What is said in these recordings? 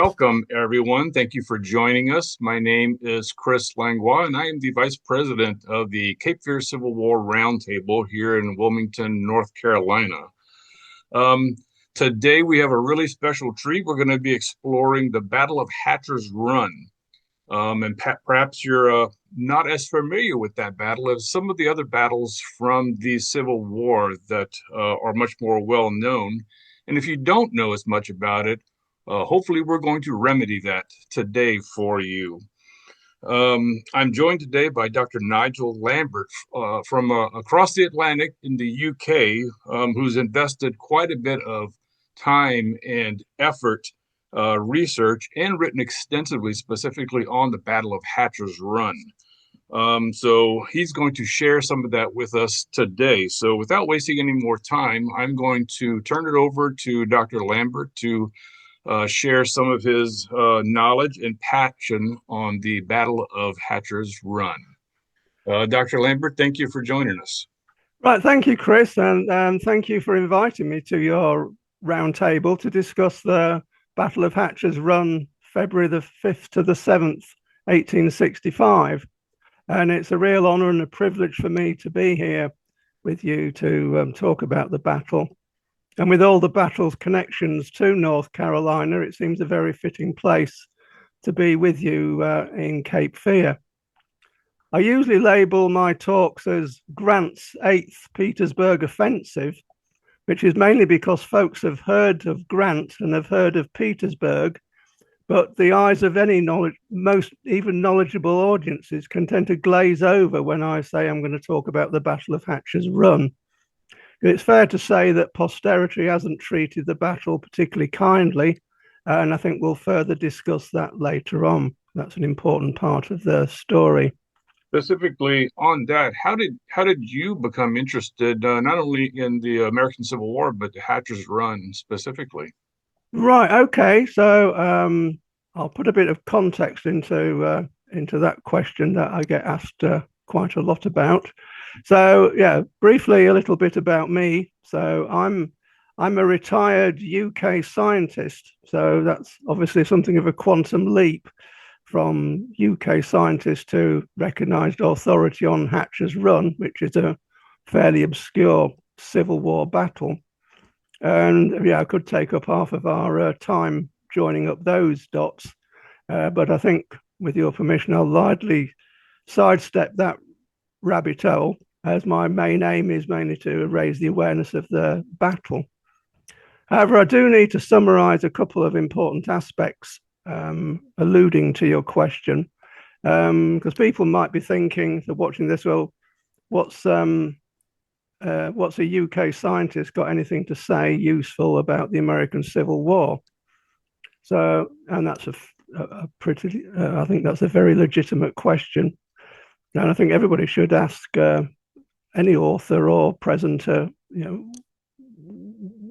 Welcome, everyone. Thank you for joining us. My name is Chris Langlois, and I am the Vice President of the Cape Fear Civil War Roundtable here in Wilmington, North Carolina. Today, we have a really special treat. We're going to be exploring the Battle of Hatcher's Run. Perhaps you're not as familiar with that battle as some of the other battles from the Civil War that are much more well known. And if you don't know as much about it, hopefully we're going to remedy that today for you. I'm joined today by Dr. Nigel Lambert from across the Atlantic in the UK, who's invested quite a bit of time and effort, research, and written extensively specifically on the Battle of Hatcher's Run. So he's going to share some of that with us today. So without wasting any more time, I'm going to turn it over to Dr. Lambert to share some of his knowledge and passion on the Battle of Hatcher's Run. Dr. Lambert, thank you for joining us. Right, thank you, Chris, and thank you for inviting me to your roundtable to discuss the Battle of Hatcher's Run, February the 5th to the 7th, 1865. And it's a real honor and a privilege for me to be here with you to talk about the battle. And with all the battle's connections to North Carolina, it seems a very fitting place to be with you in Cape Fear. I usually label my talks as Grant's 8th Petersburg Offensive, which is mainly because folks have heard of Grant and have heard of Petersburg, but the eyes of any even knowledgeable audiences can tend to glaze over when I say I'm going to talk about the Battle of Hatcher's Run. It's fair to say that posterity hasn't treated the battle particularly kindly, and I think we'll further discuss that later on. That's an important part of the story. Specifically on that, how did you become interested not only in the American Civil War but the Hatcher's Run specifically? Right. Okay. So I'll put a bit of context into that question that I get asked quite a lot about. So yeah, briefly a little bit about me. So I'm a retired UK scientist. So that's obviously something of a quantum leap from UK scientist to recognised authority on Hatcher's Run, which is a fairly obscure Civil War battle. And yeah, I could take up half of our time joining up those dots, but I think with your permission, I'll lightly sidestep that rabbit hole, as my main aim is mainly to raise the awareness of the battle. However, I do need to summarize a couple of important aspects alluding to your question, because people might be thinking, so watching this, well, what's a UK scientist got anything to say useful about the American Civil War? So, and that's a pretty, I think that's a very legitimate question. And I think everybody should ask any author or presenter,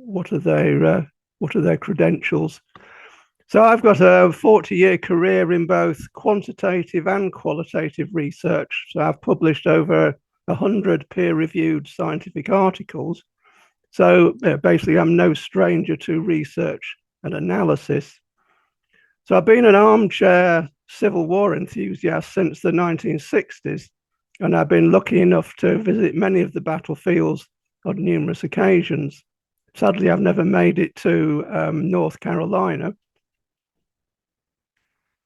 what are their credentials? So I've got a 40-year career in both quantitative and qualitative research. So I've published over 100 peer-reviewed scientific articles. So basically, I'm no stranger to research and analysis. So I've been an armchair Civil War enthusiast since the 1960s, and I've been lucky enough to visit many of the battlefields on numerous occasions. Sadly, I've never made it to North Carolina.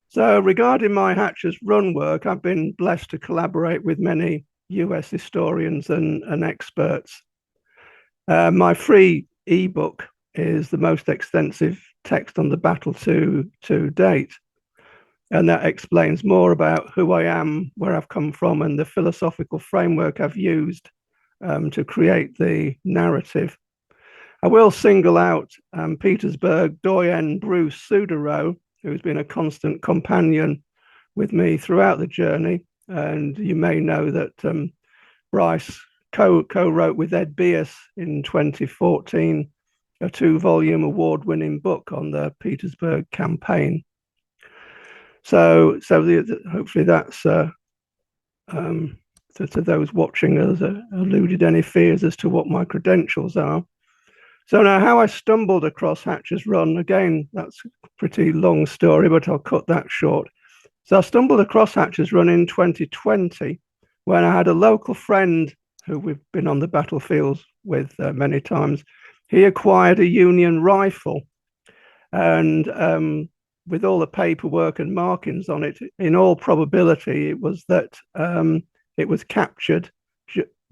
So regarding my Hatcher's Run work, I've been blessed to collaborate with many US historians and experts. My free ebook is the most extensive text on the battle to date. And that explains more about who I am, where I've come from, and the philosophical framework I've used to create the narrative. I will single out Petersburg doyen Bruce Suderow, who's been a constant companion with me throughout the journey. And you may know that Bryce co-wrote with Ed Bierce in 2014 a 2-volume award-winning book on the Petersburg campaign. So hopefully that's to those watching has alluded any fears as to what my credentials are. So now how I stumbled across Hatcher's Run, again, that's a pretty long story, but I'll cut that short. So I stumbled across Hatcher's Run in 2020 when I had a local friend who we've been on the battlefields with many times. He acquired a Union rifle, and with all the paperwork and markings on it, in all probability, it was that it was captured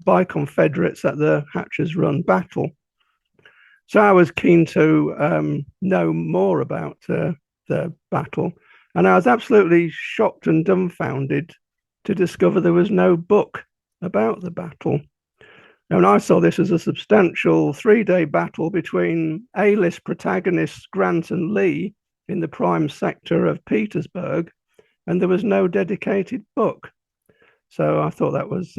by Confederates at the Hatcher's Run battle. So I was keen to know more about the battle, and I was absolutely shocked and dumbfounded to discover there was no book about the battle. And I saw this as a substantial 3-day battle between A-list protagonists Grant and Lee in the prime sector of Petersburg, and there was no dedicated book. So I thought that was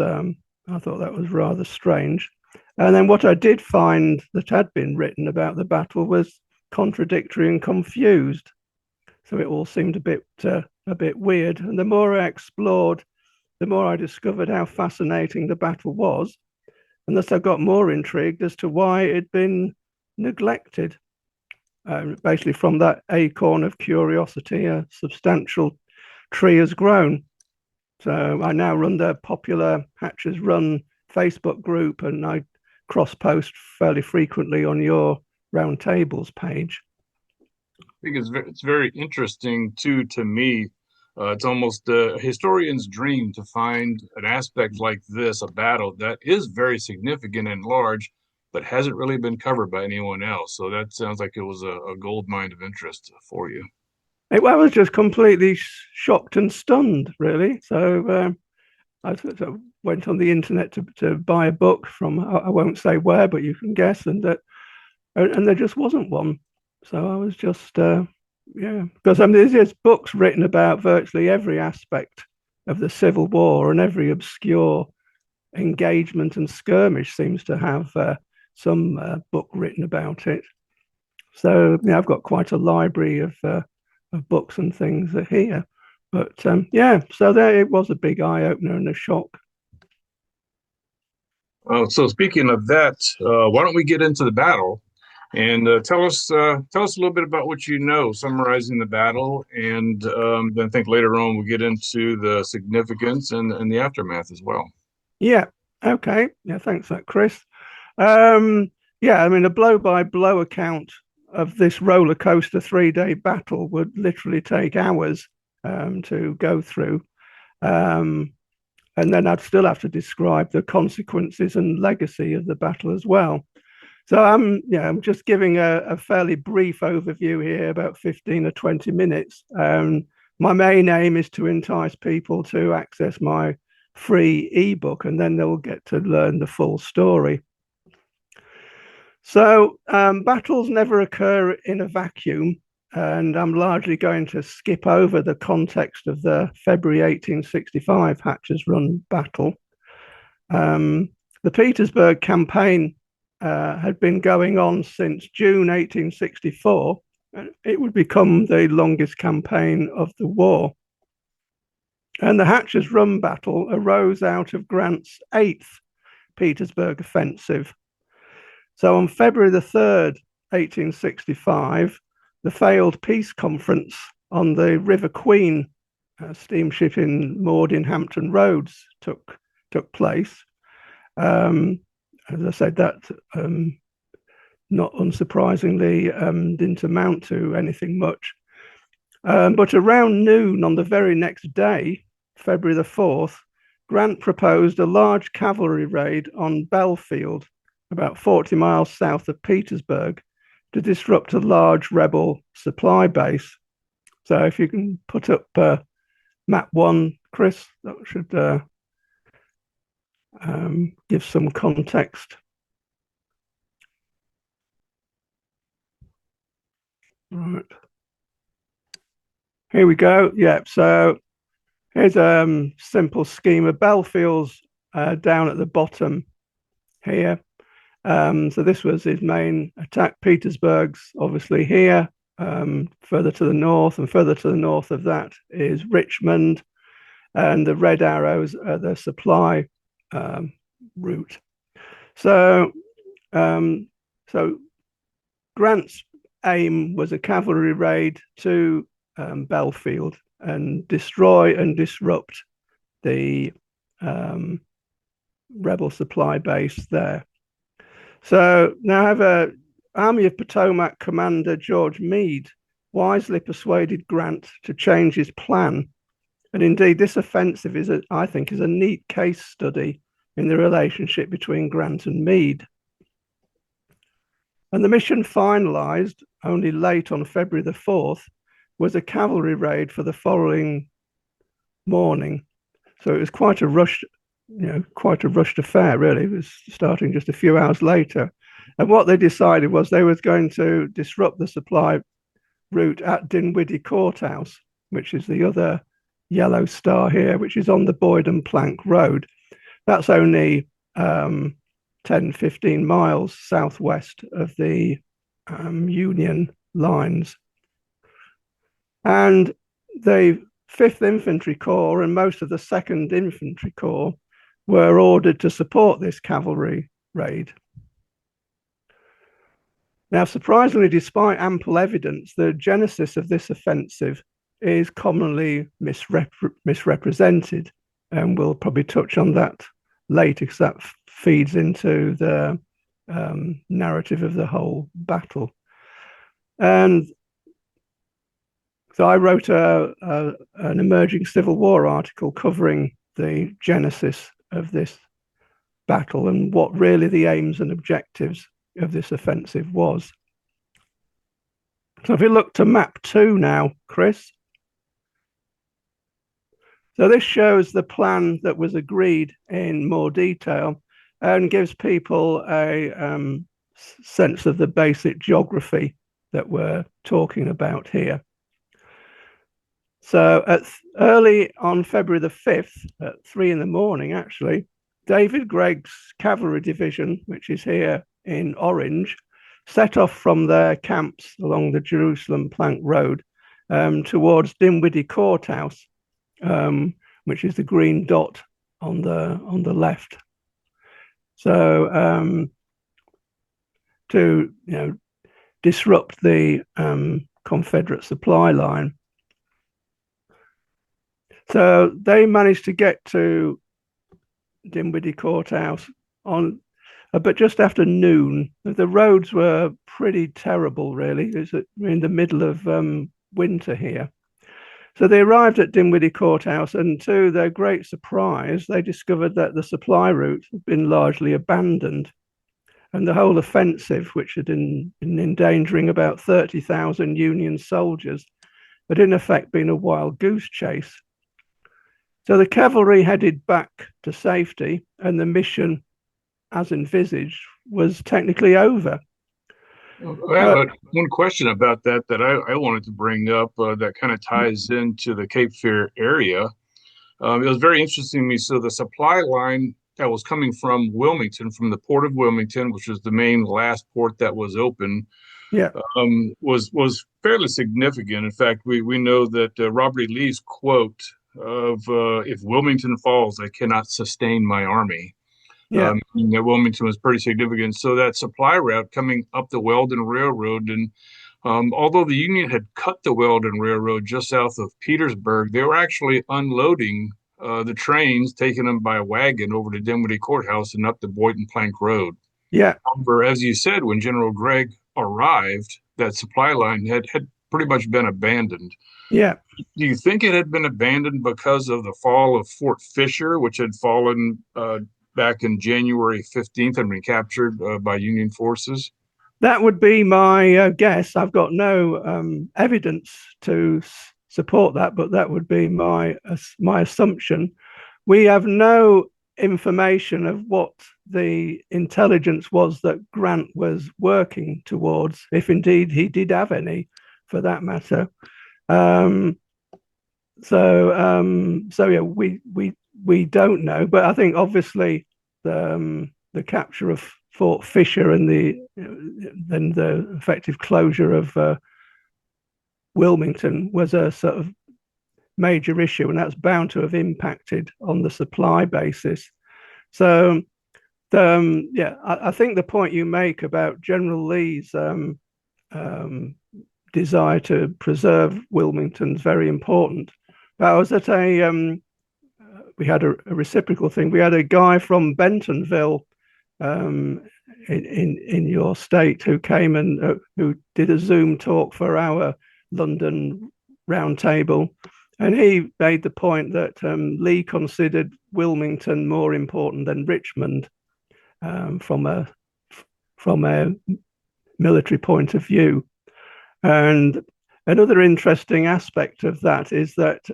rather strange. And then what I did find that had been written about the battle was contradictory and confused. So it all seemed a bit weird. And the more I explored, the more I discovered how fascinating the battle was. And thus I got more intrigued as to why it had been neglected. Basically, from that acorn of curiosity, a substantial tree has grown. So I now run the popular Hatcher's Run Facebook group, and I cross post fairly frequently on your roundtables page. I think it's very interesting too to me. It's almost a historian's dream to find an aspect like this, a battle that is very significant and large, but hasn't really been covered by anyone else. So that sounds like it was a gold mine of interest for you. I was just completely shocked and stunned, really. So I went on the internet to buy a book from, I won't say where, but you can guess, and there just wasn't one. So I was just, because I mean, there's books written about virtually every aspect of the Civil War, and every obscure engagement and skirmish seems to have some book written about it. So I've got quite a library of books and things here. But so there it was, a big eye opener and a shock. So speaking of that, why don't we get into the battle and tell us a little bit about what you know, summarizing the battle, and then I think later on we'll get into the significance and the aftermath as well. Yeah. Okay. Yeah. Thanks, for that, Chris. Yeah. I mean, a blow-by-blow account of this roller coaster 3-day battle would literally take hours to go through. And then I'd still have to describe the consequences and legacy of the battle as well. So I'm just giving a fairly brief overview here, about 15 or 20 minutes. My main aim is to entice people to access my free ebook, and then they'll get to learn the full story. So battles never occur in a vacuum, and I'm largely going to skip over the context of the February 1865 Hatcher's Run battle. The Petersburg campaign had been going on since June 1864, and it would become the longest campaign of the war. And the Hatcher's Run battle arose out of Grant's 8th Petersburg offensive. So on February the 3rd, 1865, the failed peace conference on the River Queen steamship moored in Hampton Roads took place. As I said, that not unsurprisingly didn't amount to anything much. But around noon on the very next day, February the 4th, Grant proposed a large cavalry raid on Belfield, about 40 miles south of Petersburg, to disrupt a large rebel supply base. So if you can put up map 1, Chris, that should give some context. Right. Here we go. Yeah, so here's a simple scheme of Belfield's down at the bottom here. So this was his main attack. Petersburg's obviously here. Further to the north, and further to the north of that is Richmond, and the red arrows are the supply route. So Grant's aim was a cavalry raid to Belfield and destroy and disrupt the rebel supply base there. So now, however, Army of Potomac Commander George Meade wisely persuaded Grant to change his plan. And indeed, this offensive I think, is a neat case study in the relationship between Grant and Meade. And the mission finalized only late on February the 4th was a cavalry raid for the following morning. So it was quite a rushed affair, really. It was starting just a few hours later. And what they decided was they were going to disrupt the supply route at Dinwiddie Courthouse, which is the other yellow star here, which is on the Boyd and Plank Road. That's only 10-15 miles southwest of the Union lines. And the 5th Infantry Corps and most of the 2nd Infantry Corps were ordered to support this cavalry raid. Now, surprisingly, despite ample evidence, the genesis of this offensive is commonly misrepresented, and we'll probably touch on that later because that feeds into the narrative of the whole battle. And so I wrote an emerging Civil War article covering the genesis of this battle and what really the aims and objectives of this offensive was. So if we look to map 2 now, Chris. So this shows the plan that was agreed in more detail and gives people a sense of the basic geography that we're talking about here. So early on February the 5th, at 3 in the morning, actually, David Gregg's cavalry division, which is here in orange, set off from their camps along the Jerusalem Plank Road towards Dinwiddie Courthouse, which is the green dot on the left. So to disrupt the Confederate supply line. So they managed to get to Dinwiddie Courthouse but just after noon. The roads were pretty terrible, really. It's in the middle of winter here. So they arrived at Dinwiddie Courthouse, and to their great surprise, they discovered that the supply route had been largely abandoned. And the whole offensive, which had been endangering about 30,000 Union soldiers, had in effect been a wild goose chase. So the cavalry headed back to safety, and the mission, as envisaged, was technically over. Well, one question about that I wanted to bring up that kind of ties into the Cape Fear area. It was very interesting to me. So the supply line that was coming from Wilmington, from the port of Wilmington, which was the main last port that was open, was fairly significant. In fact, we know that Robert E. Lee's quote of "If Wilmington falls, I cannot sustain my army." Yeah. Wilmington was pretty significant. So that supply route coming up the Weldon Railroad, and although the Union had cut the Weldon Railroad just south of Petersburg, they were actually unloading the trains, taking them by wagon over to Dinwiddie Courthouse and up the Boynton Plank Road. Yeah. However, as you said, when General Gregg arrived, that supply line had pretty much been abandoned. Yeah. Do you think it had been abandoned because of the fall of Fort Fisher, which had fallen back in January 15th and been captured by Union forces? That would be my guess. I've got no evidence to support that, but that would be my assumption. We have no information of what the intelligence was that Grant was working towards, if indeed he did have any, for that matter. So yeah, we don't know, but I think obviously the capture of Fort Fisher and then the effective closure of Wilmington was a sort of major issue, and that's bound to have impacted on the supply basis. So I think the point you make about General Lee's desire to preserve Wilmington is very important. But I was at we had a reciprocal thing. We had a guy from Bentonville in your state who came and who did a Zoom talk for our London roundtable, and he made the point that Lee considered Wilmington more important than Richmond from a military point of view. And another interesting aspect of that is that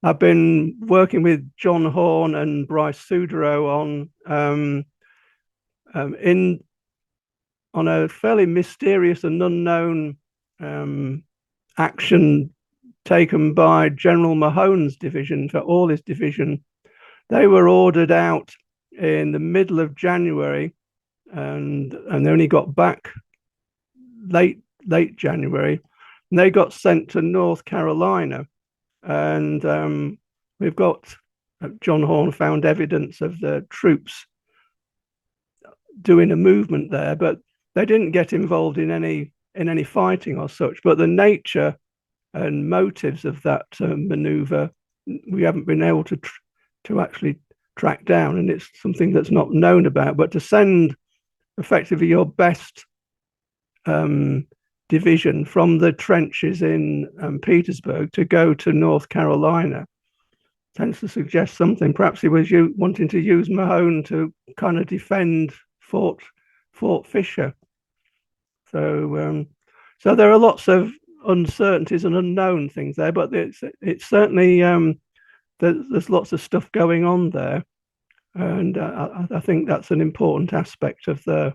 I've been working with John Horn and Bryce Sudero on a fairly mysterious and unknown action taken by General Mahone's division, for all his division. They were ordered out in the middle of January, and they only got back late January, and they got sent to North Carolina. And we've got John Horn found evidence of the troops doing a movement there, but they didn't get involved in any fighting or such. But the nature and motives of that maneuver, we haven't been able to actually track down, and it's something that's not known about. But to send effectively your best division from the trenches in Petersburg to go to North Carolina tends to suggest something. Perhaps he was wanting to use Mahone to kind of defend Fort Fisher. So there are lots of uncertainties and unknown things there, but it's certainly there's lots of stuff going on there, and I think that's an important aspect of the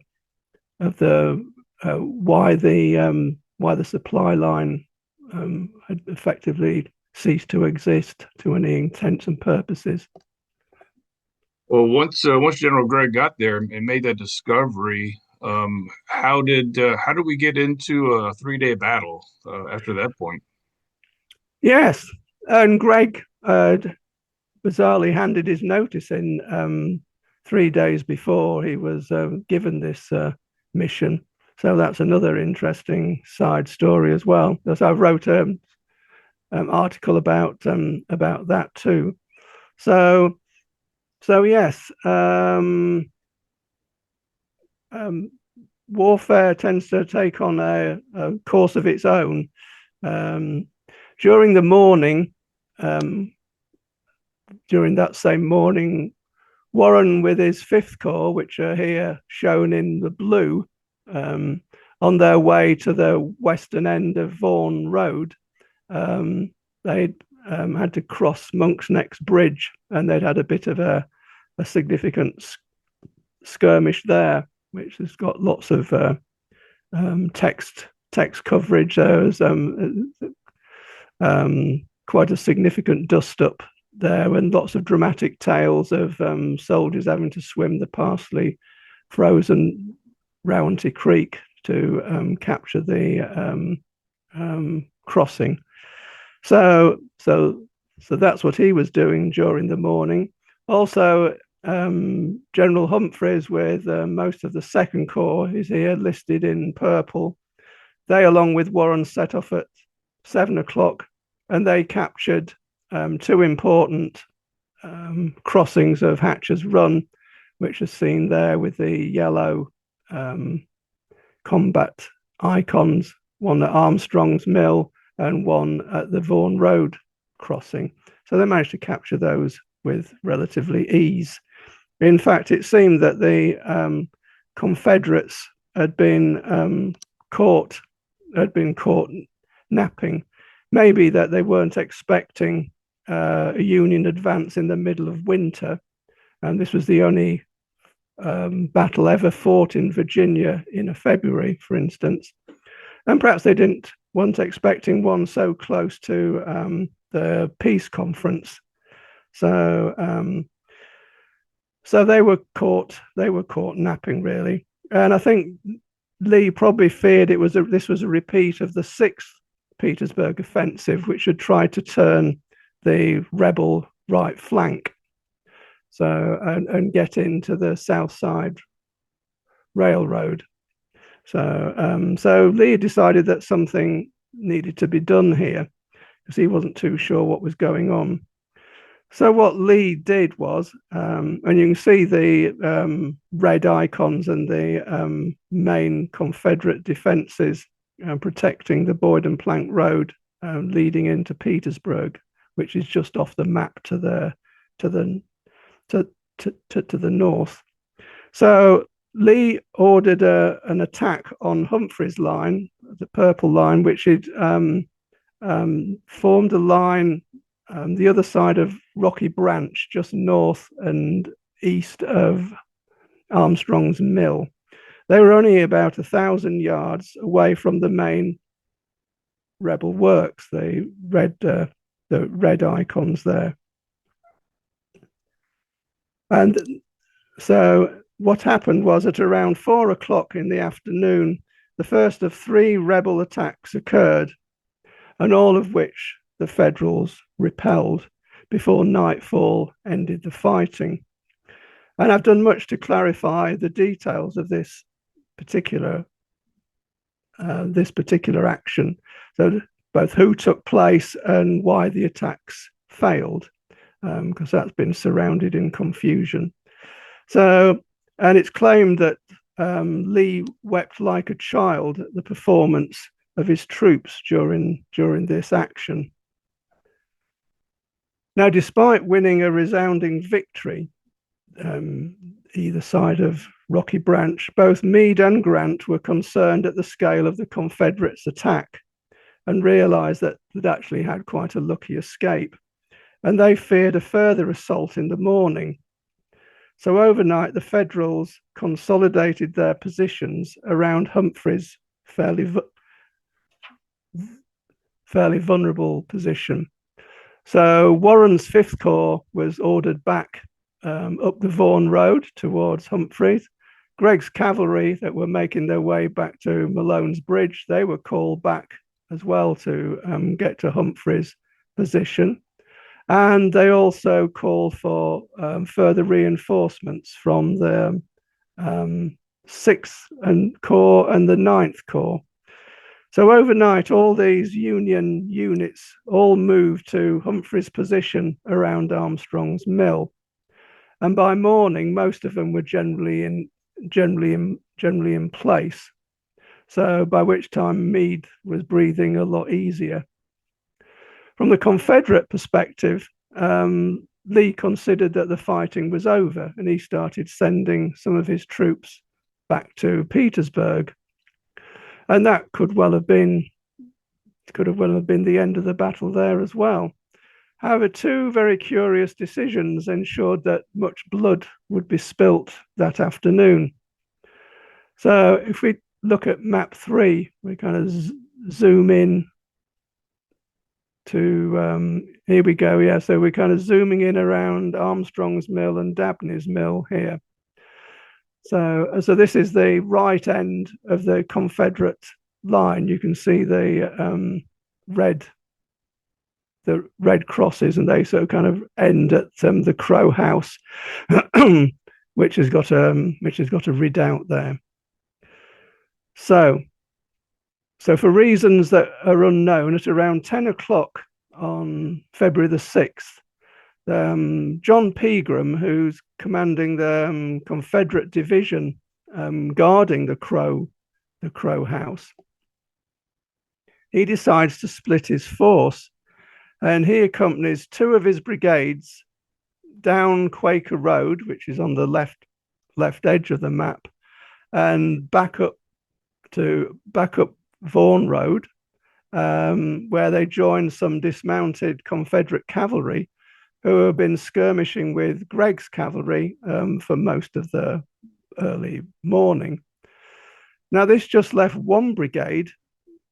why the supply line had effectively ceased to exist to any intents and purposes. Well, once General Gregg got there and made that discovery, how did we get into a 3-day battle after that point? Yes, and Gregg bizarrely handed his notice in 3 days before he was given this mission. So that's another interesting side story as well. As I wrote an article about that too. So yes, warfare tends to take on a course of its own. During the morning, during that same morning, Warren with his Fifth Corps, which are here shown in the blue, on their way to the western end of Vaughan Road, they'd had to cross Monk's Neck's Bridge, and they'd had a bit of a significant skirmish there, which has got lots of text coverage. There was quite a significant dust up there, and lots of dramatic tales of soldiers having to swim the partially frozen Rowanty Creek to capture the crossing. So that's what he was doing during the morning. Also, General Humphreys with most of the Second Corps is here listed in purple. They, along with Warren, set off at 7 o'clock, and they captured 2 important crossings of Hatcher's Run, which is seen there with the yellow combat icons, one at Armstrong's Mill and one at the Vaughan Road crossing. So they managed to capture those with relatively ease. In fact, it seemed that the Confederates had been caught napping. Maybe that they weren't expecting a Union advance in the middle of winter, and this was the only battle ever fought in Virginia in a February, for instance. And perhaps they weren't expecting one so close to the peace conference. So they were caught napping, really. And I think Lee probably feared this was a repeat of the 6th Petersburg offensive, which had tried to turn the rebel right flank, and get into the South Side Railroad. So Lee decided that something needed to be done here because he wasn't too sure what was going on. So what Lee did was, and you can see the red icons and the main Confederate defences protecting the Boyd and Plank Road leading into Petersburg, which is just off the map to the north. So Lee ordered an attack on Humphreys Line, the Purple Line, which had formed a line the other side of Rocky Branch, just north and east of Armstrong's Mill. They were only about 1,000 yards away from the main rebel works, the red icons there. And so what happened was at around 4 o'clock in the afternoon, the first of 3 rebel attacks occurred, and all of which the Federals repelled before nightfall ended the fighting. And I've done much to clarify the details of this particular action. So both who took place and why the attacks failed, because that's been surrounded in confusion. So, and it's claimed that Lee wept like a child at the performance of his troops during this action. Now, despite winning a resounding victory, either side of Rocky Branch, both Meade and Grant were concerned at the scale of the Confederates' attack and realized that they'd actually had quite a lucky escape. And they feared a further assault in the morning. So overnight, the Federals consolidated their positions around Humphreys' fairly vulnerable position. So Warren's Fifth Corps was ordered back up the Vaughan Road towards Humphreys. Gregg's cavalry that were making their way back to Malone's Bridge, they were called back as well to get to Humphreys' position. And they also called for further reinforcements from the 6th Corps and the 9th Corps. So overnight, all these Union units all moved to Humphreys' position around Armstrong's Mill. And by morning, most of them were generally in place. So by which time Meade was breathing a lot easier. From the Confederate perspective, Lee considered that the fighting was over, and he started sending some of his troops back to Petersburg. And that could well have been the end of the battle there as well. However, 2 very curious decisions ensured that much blood would be spilt that afternoon. So if we look at map 3, we kind of zoom in to, here we go, yeah, so we're kind of zooming in around Armstrong's Mill and Dabney's Mill here. So this is the right end of the Confederate line. You can see the red crosses, and they sort of kind of end at the Crow House, which has got a redoubt there. So for reasons that are unknown, at around 10 o'clock on February the 6th, John Pegram, who's commanding the Confederate division guarding the Crow House, he decides to split his force, and he accompanies 2 of his brigades down Quaker Road, which is on the left edge of the map, and back up Vaughan Road, where they join some dismounted Confederate cavalry who have been skirmishing with Gregg's cavalry for most of the early morning. Now, this just left 1 brigade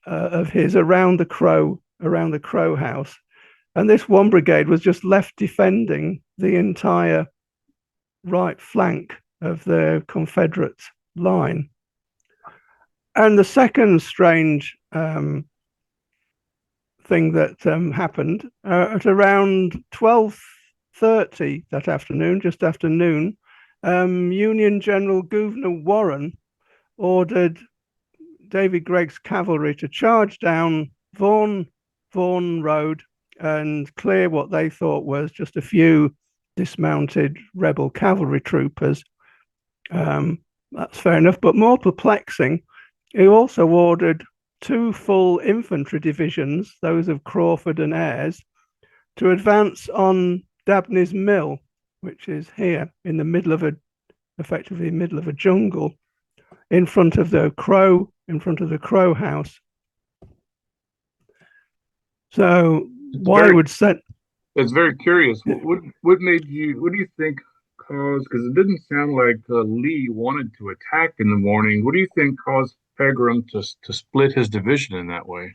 of his around the Crow House, and this 1 brigade was just left defending the entire right flank of the Confederate line. And the second strange thing that happened at around 12:30 that afternoon, just after noon, Union General Gouverneur Warren ordered David Gregg's cavalry to charge down Vaughan Road and clear what they thought was just a few dismounted rebel cavalry troopers. That's fair enough, but more perplexing, he also ordered 2 full infantry divisions, those of Crawford and Ayres, to advance on Dabney's Mill, which is here in the middle of effectively middle of a jungle, in front of the Crow House. So why would send? It's very curious. What made you? What do you think caused? Because it didn't sound like Lee wanted to attack in the morning. What do you think caused Pegram to split his division in that way?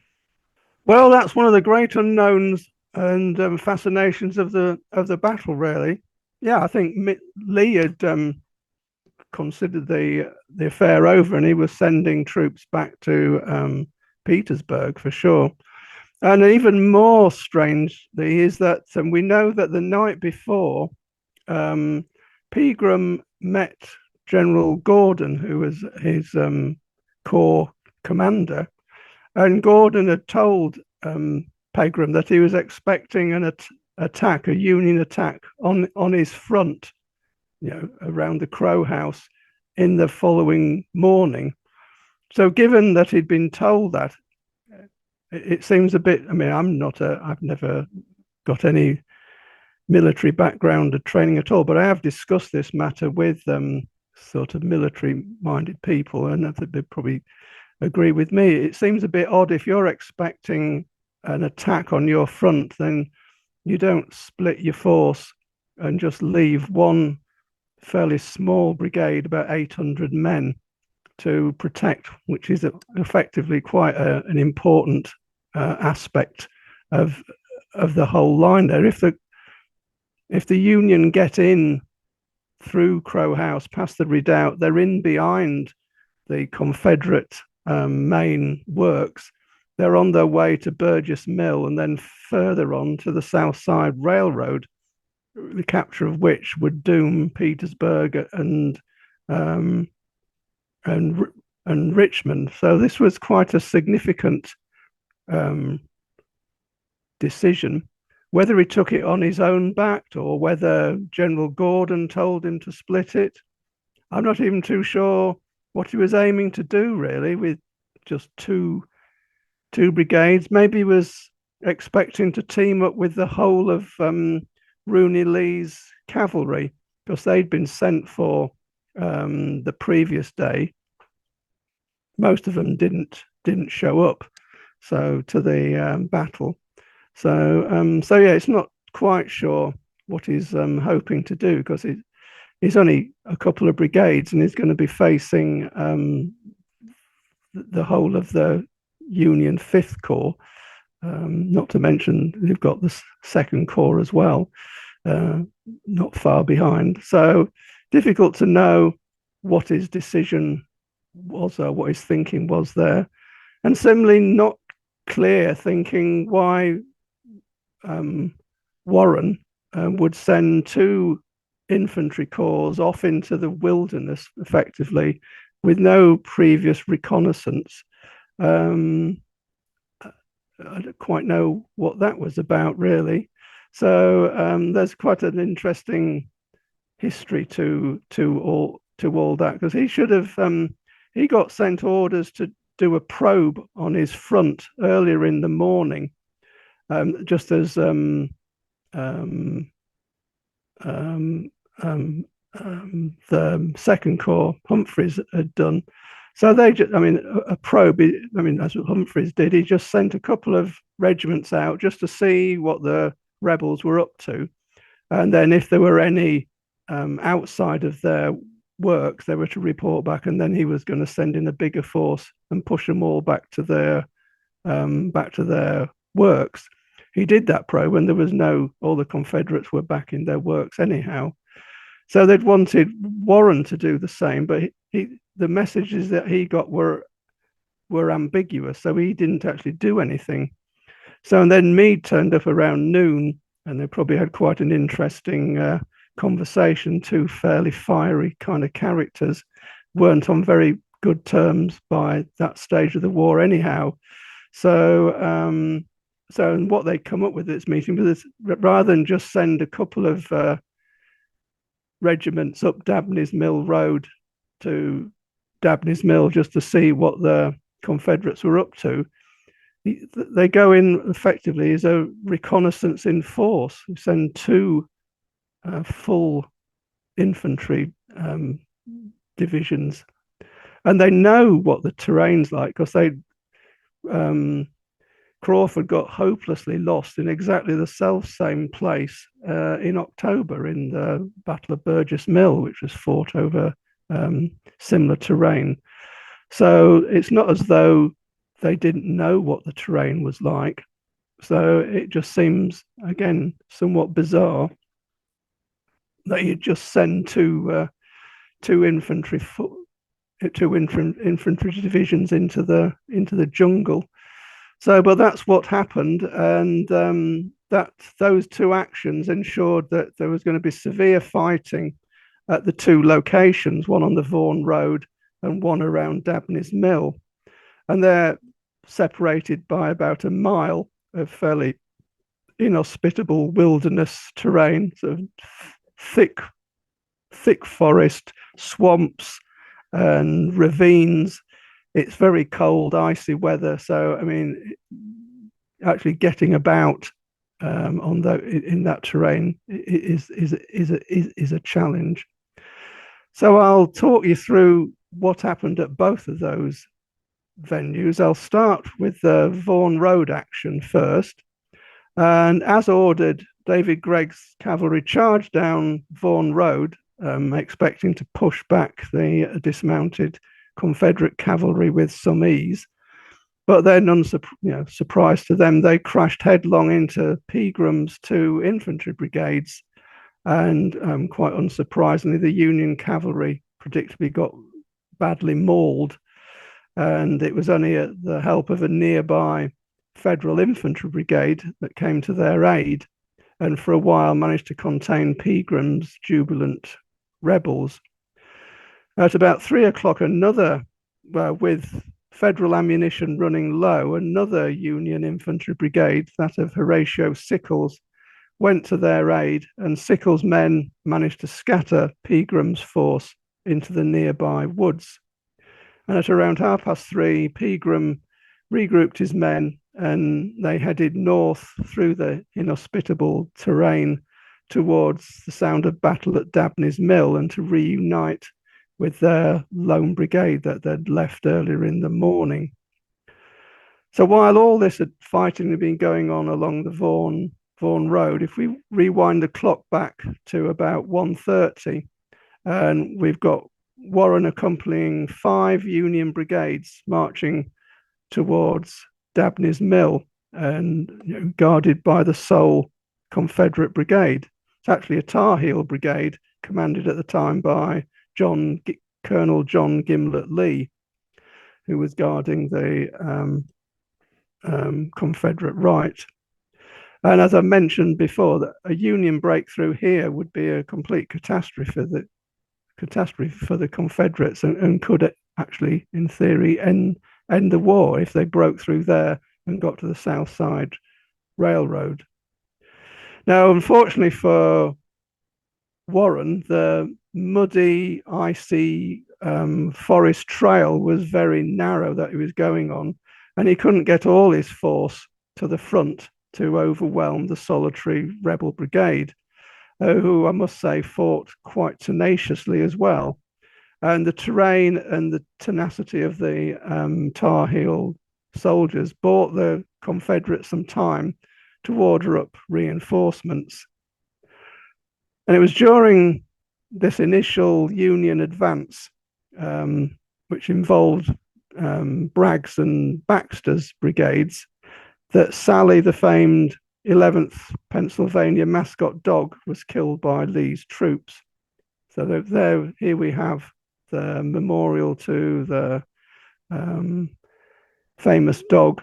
Well, that's one of the great unknowns and fascinations of the battle, really. Yeah, I think Lee had considered the affair over, and he was sending troops back to Petersburg for sure. And even more strangely is that we know that the night before, Pegram met General Gordon, who was his corps commander, and Gordon had told Pegram that he was expecting an attack, a Union attack on his front, around the Crow House in the following morning. So, given that he'd been told that, it seems a bit. I mean, I've never got any military background or training at all, but I have discussed this matter with sort of military-minded people, and they probably agree with me. It seems a bit odd if you're expecting an attack on your front, then you don't split your force and just leave one fairly small brigade, about 800 men, to protect, which is effectively quite an important aspect of the whole line there. If the Union get in through Crow House, past the redoubt, they're in behind the Confederate main works. They're on their way to Burgess Mill and then further on to the South Side Railroad, the capture of which would doom Petersburg and Richmond. So this was quite a significant decision. Whether he took it on his own back or whether General Gordon told him to split it, I'm not even too sure what he was aiming to do, really, with just two brigades. Maybe he was expecting to team up with the whole of Rooney Lee's cavalry, because they'd been sent for the previous day. Most of them didn't show up, so to the battle. So yeah, it's not quite sure what he's hoping to do, because he's only a couple of brigades and he's going to be facing the whole of the Union Fifth Corps. Not to mention you've got the Second Corps as well, not far behind. So difficult to know what his decision was or what his thinking was there. And similarly, not clear thinking why Warren would send 2 infantry corps off into the wilderness, effectively, with no previous reconnaissance. I don't quite know what that was about, really. So there's quite an interesting history to all that, because he should have he got sent orders to do a probe on his front earlier in the morning, just as the Second Corps, Humphreys, had done. So a probe. That's what Humphreys did. He just sent a couple of regiments out just to see what the rebels were up to, and then if there were any outside of their works, they were to report back, and then he was going to send in a bigger force and push them all back to their works. He did that probe, and there was all the Confederates were back in their works anyhow. So they'd wanted Warren to do the same, but the messages that he got were ambiguous, so he didn't actually do anything. So and then Meade turned up around noon, and they probably had quite an interesting conversation. 2 fairly fiery kind of characters, weren't on very good terms by that stage of the war anyhow. So so what they come up with this meeting was, rather than just send a couple of regiments up Dabney's Mill Road to Dabney's Mill just to see what the Confederates were up to, they go in effectively as a reconnaissance in force. We send two full infantry divisions, and they know what the terrain's like because they Crawford got hopelessly lost in exactly the self same place in October in the Battle of Burgess Mill, which was fought over similar terrain. So it's not as though they didn't know what the terrain was like. So it just seems, again, somewhat bizarre that you just send two infantry divisions into the jungle. So, but that's what happened, and that those two actions ensured that there was going to be severe fighting at the two locations, one on the Vaughan Road and one around Dabney's Mill, and they're separated by about a mile of fairly inhospitable wilderness terrain, sort of thick forest, swamps, and ravines. It's very cold, icy weather. So, I mean, actually getting about in that terrain is a challenge. So I'll talk you through what happened at both of those venues. I'll start with the Vaughan Road action first. And as ordered, David Gregg's cavalry charged down Vaughan Road, expecting to push back the dismounted Confederate cavalry with some ease. But then, surprise to them, they crashed headlong into Pegram's two infantry brigades. And quite unsurprisingly, the Union cavalry predictably got badly mauled. And it was only at the help of a nearby Federal infantry brigade that came to their aid, and for a while managed to contain Pegram's jubilant rebels. At about 3 o'clock, with Federal ammunition running low, another Union infantry brigade, that of Horatio Sickles, went to their aid, and Sickles' men managed to scatter Pegram's force into the nearby woods. And at around 3:30, Pegram regrouped his men, and they headed north through the inhospitable terrain towards the sound of battle at Dabney's Mill, and to reunite with their lone brigade that they'd left earlier in the morning. So while all this fighting had been going on along the Vaughan Road, if we rewind the clock back to about 1:30, and we've got Warren accompanying 5 Union brigades marching towards Dabney's Mill, and guarded by the sole Confederate brigade. It's actually a Tar Heel brigade commanded at the time by Colonel John Gimlett Lee, who was guarding the Confederate right. And as I mentioned before, that a Union breakthrough here would be a complete catastrophe for the Confederates, and could actually, in theory, end the war if they broke through there and got to the South Side Railroad. Now, unfortunately for Warren, the muddy, icy forest trail was very narrow that he was going on, and he couldn't get all his force to the front to overwhelm the solitary rebel brigade, who I must say fought quite tenaciously as well. And the terrain and the tenacity of the Tar Heel soldiers bought the Confederates some time to order up reinforcements. And it was during this initial Union advance, which involved Bragg's and Baxter's brigades, that Sally, the famed 11th Pennsylvania mascot dog, was killed by Lee's troops. So here we have the memorial to the famous dog.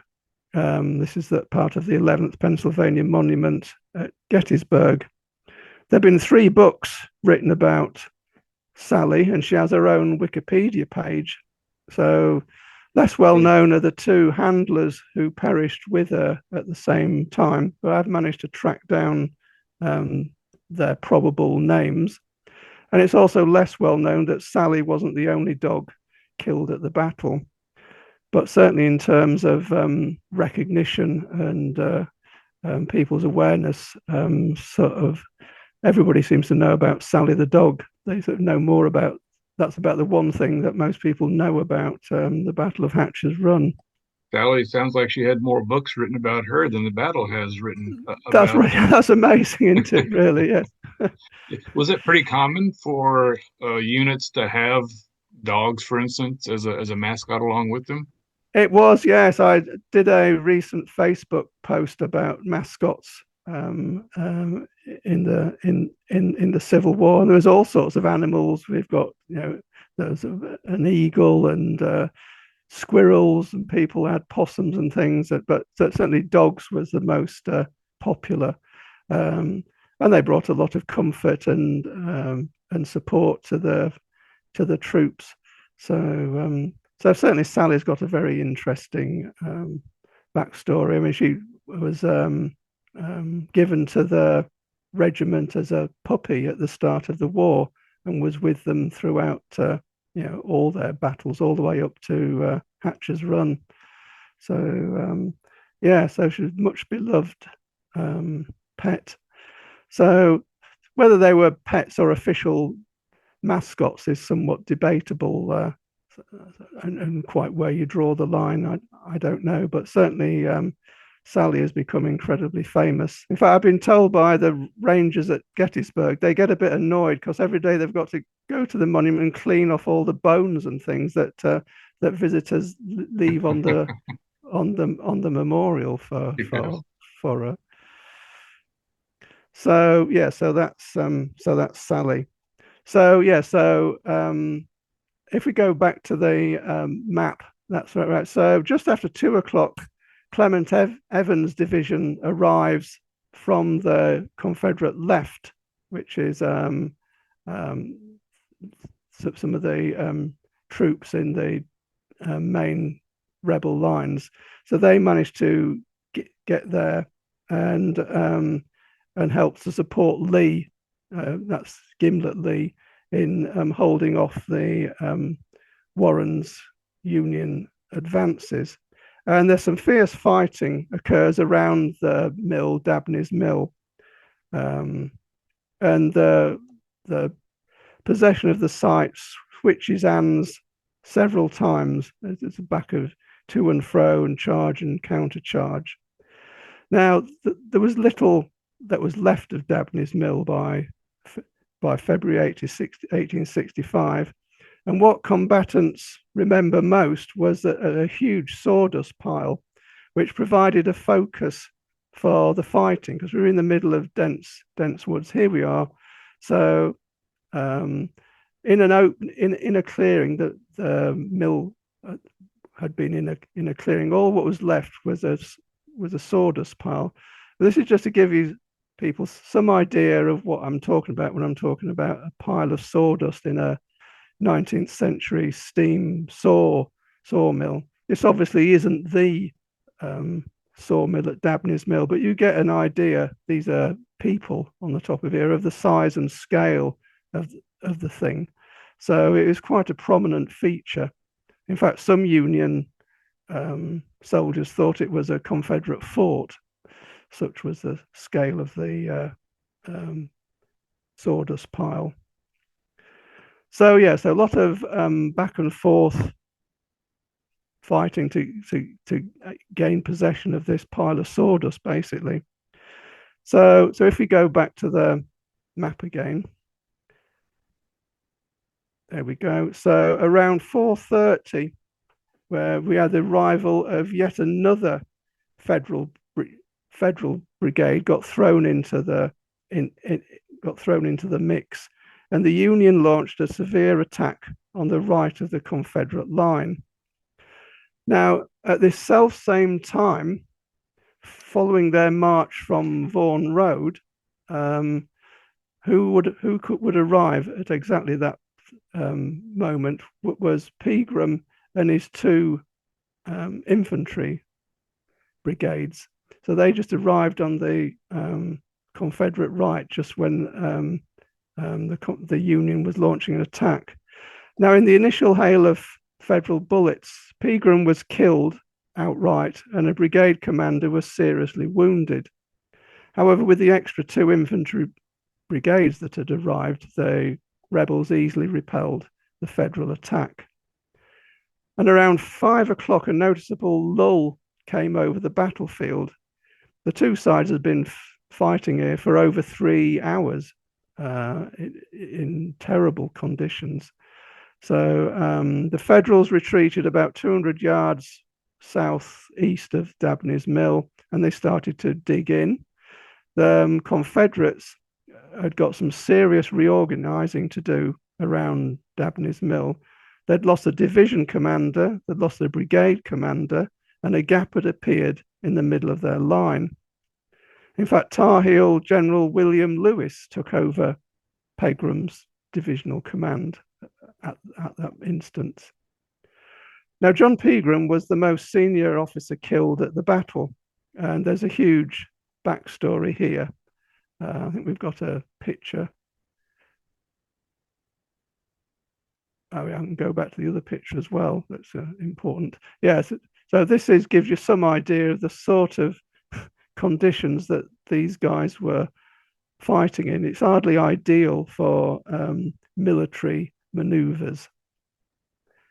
This is that part of the 11th Pennsylvania Monument at Gettysburg. There have been 3 books written about Sally, and she has her own Wikipedia page. So less well known are the two handlers who perished with her at the same time, but I've managed to track down um, their probable names. And it's also less well known that Sally wasn't the only dog killed at the battle, but certainly in terms of recognition and people's awareness, sort of everybody seems to know about Sally the dog. They sort of know more about that's about the one thing that most people know about the Battle of Hatcher's Run. Sally sounds like she had more books written about her than the battle has written That's about. right. That's amazing, isn't it? Really, yes. Was it pretty common for units to have dogs, for instance, as a mascot along with them? It was, yes. I did a recent Facebook post about mascots in the Civil War, and there was all sorts of animals. We've got, there's an eagle and squirrels, and people had possums and things. But certainly dogs was the most popular, um, and they brought a lot of comfort and support to the troops. So certainly Sally's got a very interesting backstory. I mean, she was given to the regiment as a puppy at the start of the war and was with them throughout, all their battles, all the way up to Hatcher's Run. So yeah, so she's much beloved pet. So whether they were pets or official mascots is somewhat debatable, and quite where you draw the line, I don't know. But certainly, Sally has become incredibly famous. In fact, I've been told by the rangers at Gettysburg they get a bit annoyed because every day they've got to go to the monument and clean off all the bones and things that visitors leave on the memorial Yes. for her. So yeah, so that's Sally. So yeah, so if we go back to the map, that's right, right. So just after 2 o'clock, Clement Evans' division arrives from the Confederate left, which is um, some of the troops in the main rebel lines. So they managed to get there and help to support Lee. That's Gimlet Lee in holding off the Warren's Union advances. And there's some fierce fighting occurs around the mill, Dabney's Mill, and the possession of the site switches hands several times. It's a back of to and fro and charge and counter charge. Now, there was little that was left of Dabney's Mill by February 1865. And what combatants remember most was that a huge sawdust pile, which provided a focus for the fighting, because we were in the middle of dense woods. Here we are. So in a clearing, that the mill had been in a clearing. All what was left was a sawdust pile. This is just to give you people some idea of what I'm talking about when I'm talking about a pile of sawdust in a 19th century steam sawmill. This obviously isn't the sawmill at Dabney's Mill, but you get an idea. These are people on the top of here of the size and scale of the thing. So it was quite a prominent feature. In fact, some Union soldiers thought it was a Confederate fort. Such was the scale of the sawdust pile. So yeah, so a lot of back and forth fighting to gain possession of this pile of sawdust, basically. So if we go back to the map again, there we go. So around 4:30, where we had the arrival of yet another federal brigade got thrown into the mix, and the Union launched a severe attack on the right of the Confederate line. Now, at this self same time, following their march from Vaughan Road, who would arrive at exactly that moment was Pegram and his two infantry brigades. So they just arrived on the Confederate right just when the Union was launching an attack. Now, in the initial hail of Federal bullets, Pegram was killed outright, and a brigade commander was seriously wounded. However, with the extra two infantry brigades that had arrived, the rebels easily repelled the Federal attack. And around 5 o'clock, a noticeable lull came over the battlefield. The two sides had been fighting here for over 3 hours in terrible conditions. So the Federals retreated about 200 yards southeast of Dabney's Mill, and they started to dig in. The Confederates had got some serious reorganizing to do around Dabney's Mill. They'd lost a division commander, they'd lost a brigade commander, and a gap had appeared in the middle of their line. In fact, Tar Heel General William Lewis took over Pegram's divisional command at that instance. Now, John Pegram was the most senior officer killed at the battle, and there's a huge backstory here. I think we've got a picture. Oh, I can go back to the other picture as well. That's important. Yes. So this gives you some idea of the sort of conditions that these guys were fighting in. It's hardly ideal for military maneuvers.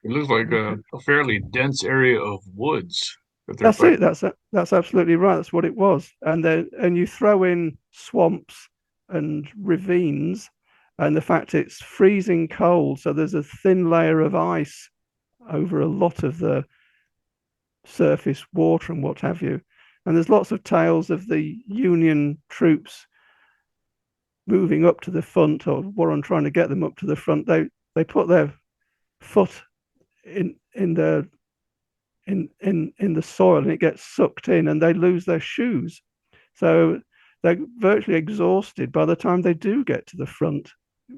It looks like a fairly dense area of woods that they're That's fighting. it. That's absolutely right. That's what it was. And you throw in swamps and ravines, and the fact it's freezing cold, so there's a thin layer of ice over a lot of the surface water and what have you. And there's lots of tales of the Union troops moving up to the front, or Warren trying to get them up to the front. They put their foot in the soil, and it gets sucked in, and they lose their shoes. So they're virtually exhausted by the time they do get to the front,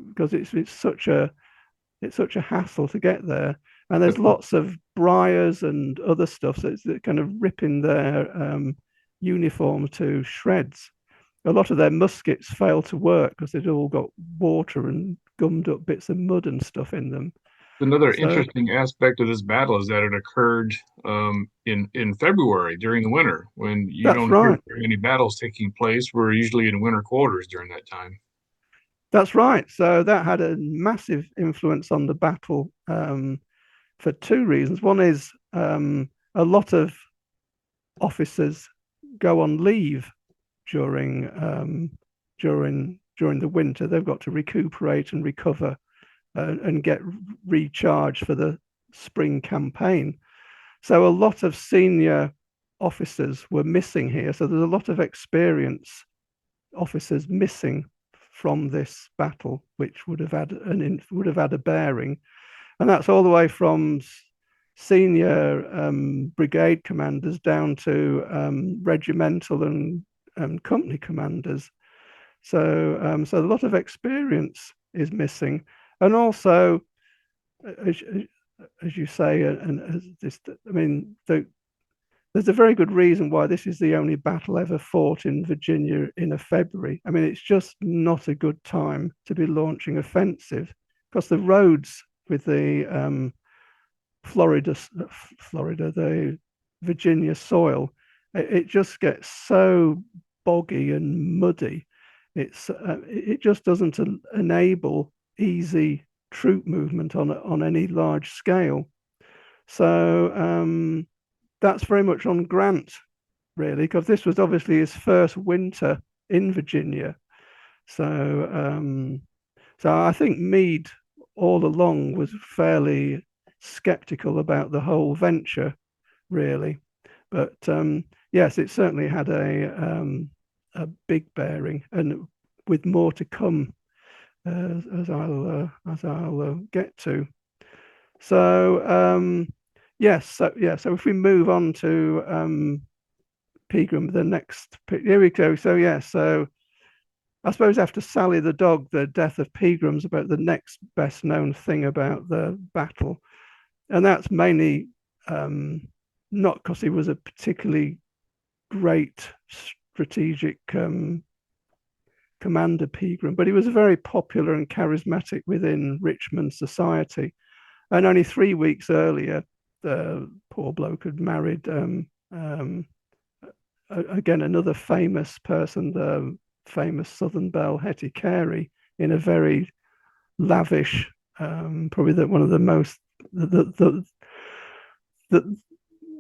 because it's such a hassle to get there. And there's lots of briars and other stuff, so it's kind of ripping their uniform to shreds. A lot of their muskets fail to work because they've all got water and gummed up bits of mud and stuff in them. Another So interesting aspect of this battle is that it occurred in February during the winter, when you that's don't hear right. very many battles taking place. We're usually in winter quarters during that time. That's right. So that had a massive influence on the battle for two reasons. One is a lot of officers go on leave during the winter. They've got to recuperate and recover and get recharged for the spring campaign. So a lot of senior officers were missing here. So there's a lot of experienced officers missing from this battle, which would have had a bearing, and that's all the way from senior brigade commanders down to regimental and company commanders. So a lot of experience is missing, and also, as you say, and as this, I mean, there's a very good reason why this is the only battle ever fought in Virginia in a February. I mean, it's just not a good time to be launching offensive, because the roads with the the Virginia soil, it just gets so boggy and muddy. It just doesn't enable easy troop movement on any large scale. So that's very much on Grant, really, because this was obviously his first winter in Virginia. So I think Meade all along was fairly skeptical about the whole venture, really. But yes, it certainly had a big bearing, and with more to come, as I'll get to. So yes, so if we move on to Pegram, the next here we go. So so I suppose after Sally the dog, the death of Pegram's about the next best known thing about the battle. and that's mainly not because he was a particularly great strategic commander, Pegram, but he was very popular and charismatic within Richmond society. And only 3 weeks earlier, the poor bloke had married again another famous person, the famous Southern belle Hetty Carey, in a very lavish, probably one of the most the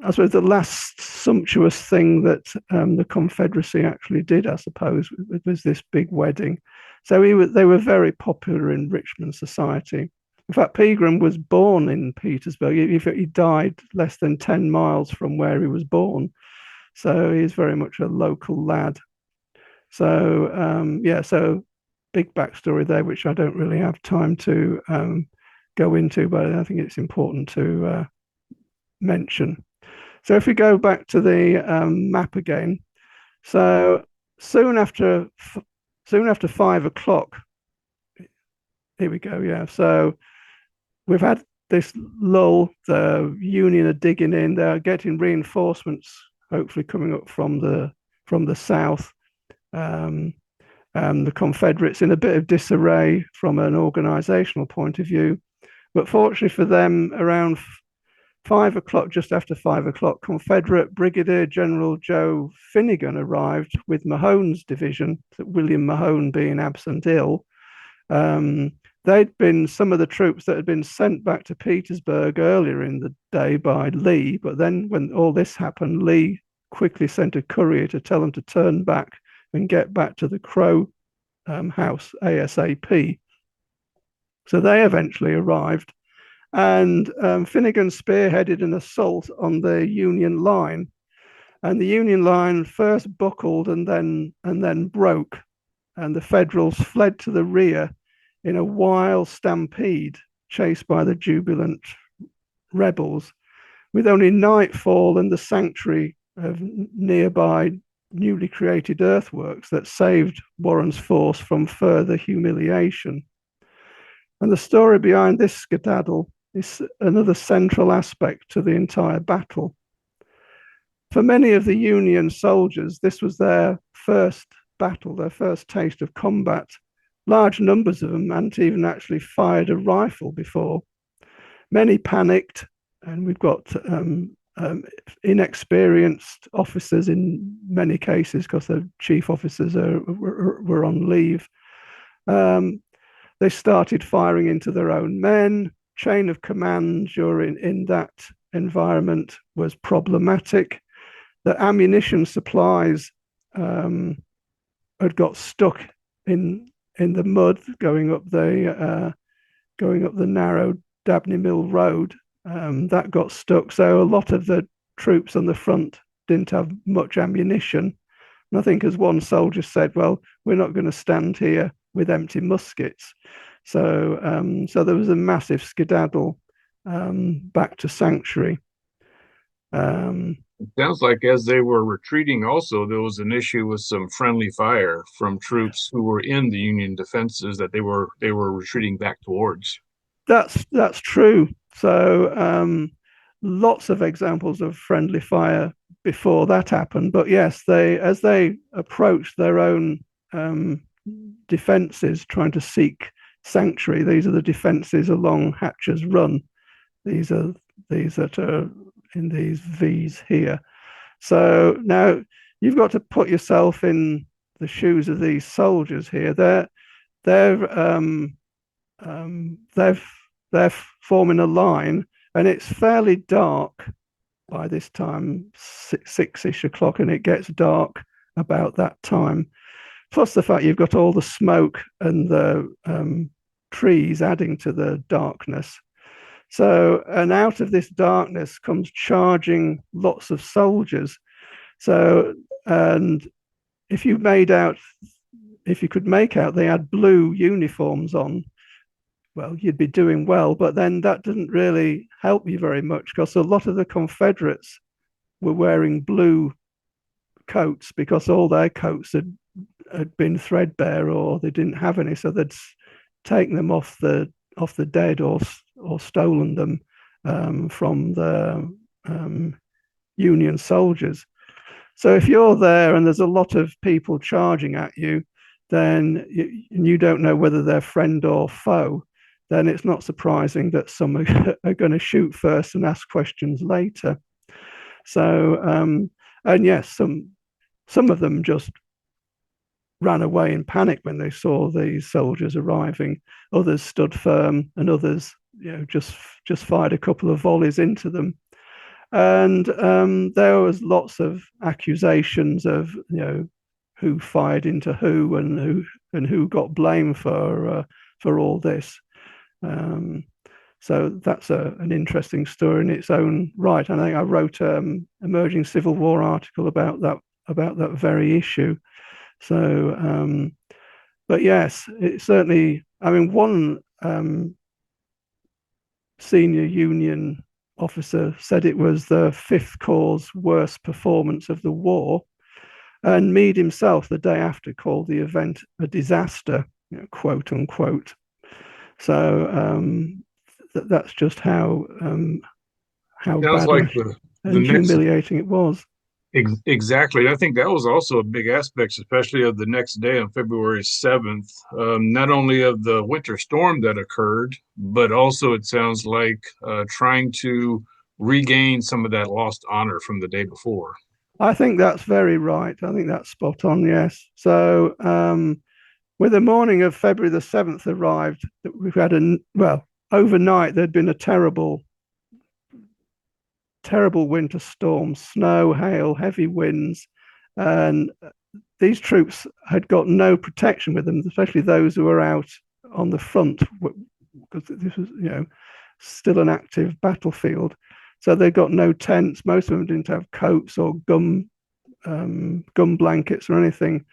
I suppose the last sumptuous thing that the Confederacy actually did, I suppose, was this big wedding. So they were very popular in Richmond society. In fact, Pegram was born in Petersburg. He died less than 10 miles from where he was born. So he's very much a local lad. So, yeah, so big backstory there, which I don't really have time to go into, but I think it's important to mention. So if we go back to the map again, so soon after 5 o'clock, here we go. Yeah, so we've had this lull. The Union are digging in. They're getting reinforcements, hopefully coming up from the south. The Confederates in a bit of disarray from an organizational point of view, but fortunately for them, around 5 o'clock, just after 5 o'clock, Confederate Brigadier General Joe Finnegan arrived with Mahone's division, William Mahone being absent ill. They'd been some of the troops that had been sent back to Petersburg earlier in the day by Lee, but then when all this happened, Lee quickly sent a courier to tell them to turn back and get back to the Crow house ASAP. So they eventually arrived, and Finnegan spearheaded an assault on the Union line. And the Union line first buckled and then broke, and the Federals fled to the rear in a wild stampede, chased by the jubilant rebels, with only nightfall and the sanctuary of nearby newly created earthworks that saved Warren's force from further humiliation. And the story behind this skedaddle is another central aspect to the entire battle. For many of the Union soldiers, this was their first battle, their first taste of combat. Large numbers of them hadn't even actually fired a rifle before. Many panicked, and we've got inexperienced officers in many cases because the chief officers were on leave. They started firing into their own men. Chain of command in that environment was problematic. The ammunition supplies had got stuck in the mud going up the narrow Dabney Mill Road. That got stuck. So a lot of the troops on the front didn't have much ammunition. And I think, as one soldier said, well, we're not going to stand here with empty muskets. So there was a massive skedaddle back to Sanctuary. It sounds like as they were retreating, also there was an issue with some friendly fire from troops who were in the Union defenses that they were retreating back towards. That's true. So lots of examples of friendly fire before that happened. But yes, as they approached their own defenses, trying to seek sanctuary. These are the defenses along Hatcher's Run. These that are in these V's here. So now you've got to put yourself in the shoes of these soldiers here. They're forming a line, and it's fairly dark by this time, 6-ish o'clock, and it gets dark about that time. Plus the fact you've got all the smoke and the trees adding to the darkness. So, and out of this darkness comes charging lots of soldiers. So, and if you could make out they had blue uniforms on, well, you'd be doing well. But then that didn't really help you very much, because a lot of the Confederates were wearing blue coats because all their coats had been threadbare, or they didn't have any, so they'd taken them off the dead or stolen them from the Union soldiers. So if you're there and there's a lot of people charging at you, then you don't know whether they're friend or foe, then it's not surprising that some are going to shoot first and ask questions later. So, and yes, some of them just ran away in panic when they saw these soldiers arriving. Others stood firm, and others, just fired a couple of volleys into them. And there was lots of accusations of who fired into who and who got blamed for all this. So that's an interesting story in its own right. I think I wrote an emerging Civil War article about that very issue. So, but yes, it certainly. I mean, one senior Union officer said it was the Fifth Corps' worst performance of the war, and Meade himself, the day after, called the event a disaster, quote unquote. So that's just how Sounds bad like the and next humiliating it was. exactly. I think that was also a big aspect, especially of the next day on February 7th. Not only of the winter storm that occurred, but also it sounds like trying to regain some of that lost honor from the day before. I think that's very right. I think that's spot on. Yes. So when the morning of February the 7th arrived, we've had overnight there'd been a terrible winter storm, snow, hail, heavy winds, and these troops had got no protection with them, especially those who were out on the front, because this was, still an active battlefield. So they got no tents. Most of them didn't have coats or gum blankets or anything.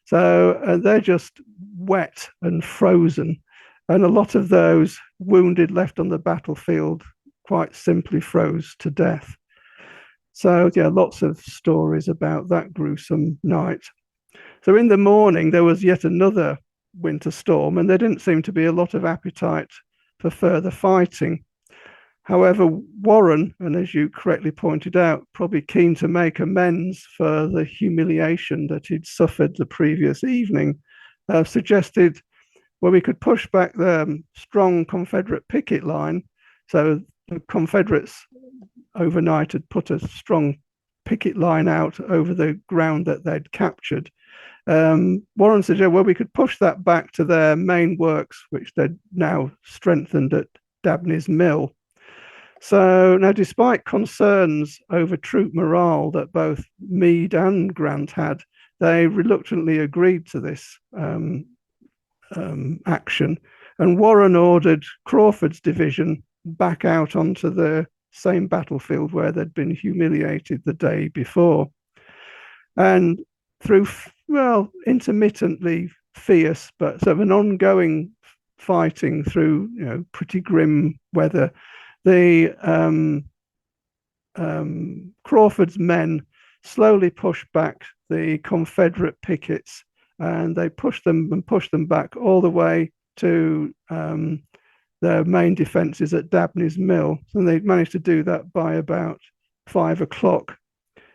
So they're just wet and frozen. And a lot of those wounded left on the battlefield quite simply froze to death. So, yeah, lots of stories about that gruesome night. So, in the morning, there was yet another winter storm, and there didn't seem to be a lot of appetite for further fighting. However, Warren, and as you correctly pointed out, probably keen to make amends for the humiliation that he'd suffered the previous evening, suggested, well, we could push back the strong Confederate picket line. So the Confederates overnight had put a strong picket line out over the ground that they'd captured. Warren suggested, well, we could push that back to their main works, which they'd now strengthened at Dabney's Mill. So now, despite concerns over troop morale that both Meade and Grant had, they reluctantly agreed to this action. And Warren ordered Crawford's division back out onto the same battlefield where they'd been humiliated the day before. And through, intermittently fierce, but sort of an ongoing fighting through, pretty grim weather, the Crawford's men slowly pushed back the Confederate pickets, and they pushed them back all the way to their main defences at Dabney's Mill. And they managed to do that by about 5 o'clock.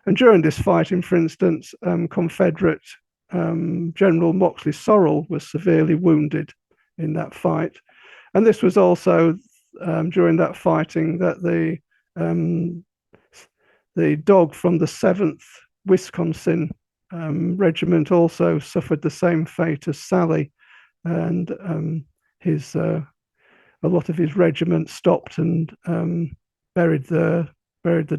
And during this fighting, for instance, Confederate General Moxley Sorrell was severely wounded in that fight. And this was also during that fighting that the dog from the 7th Wisconsin regiment also suffered the same fate as Sally, and a lot of his regiment stopped and buried the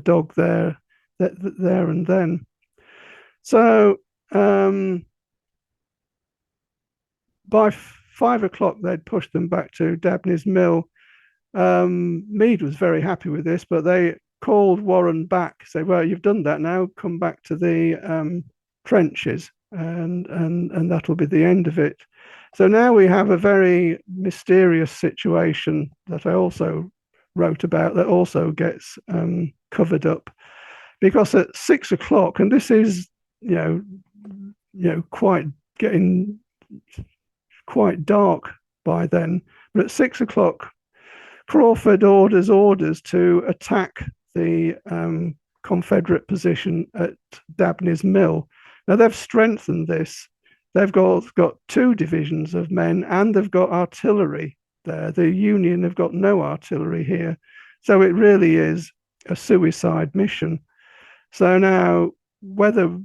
dog there and then. So by 5 o'clock, they'd pushed them back to Dabney's Mill. Meade was very happy with this, but they called Warren back, say, well, you've done that now, come back to the trenches, and that'll be the end of it. So now we have a very mysterious situation that I also wrote about that also gets covered up, because at 6 o'clock, and this is quite getting quite dark by then, but at 6 o'clock, Crawford orders to attack the Confederate position at Dabney's Mill. Now they've strengthened this. They've got two divisions of men and they've got artillery there. The Union have got no artillery here. So it really is a suicide mission. So now, whether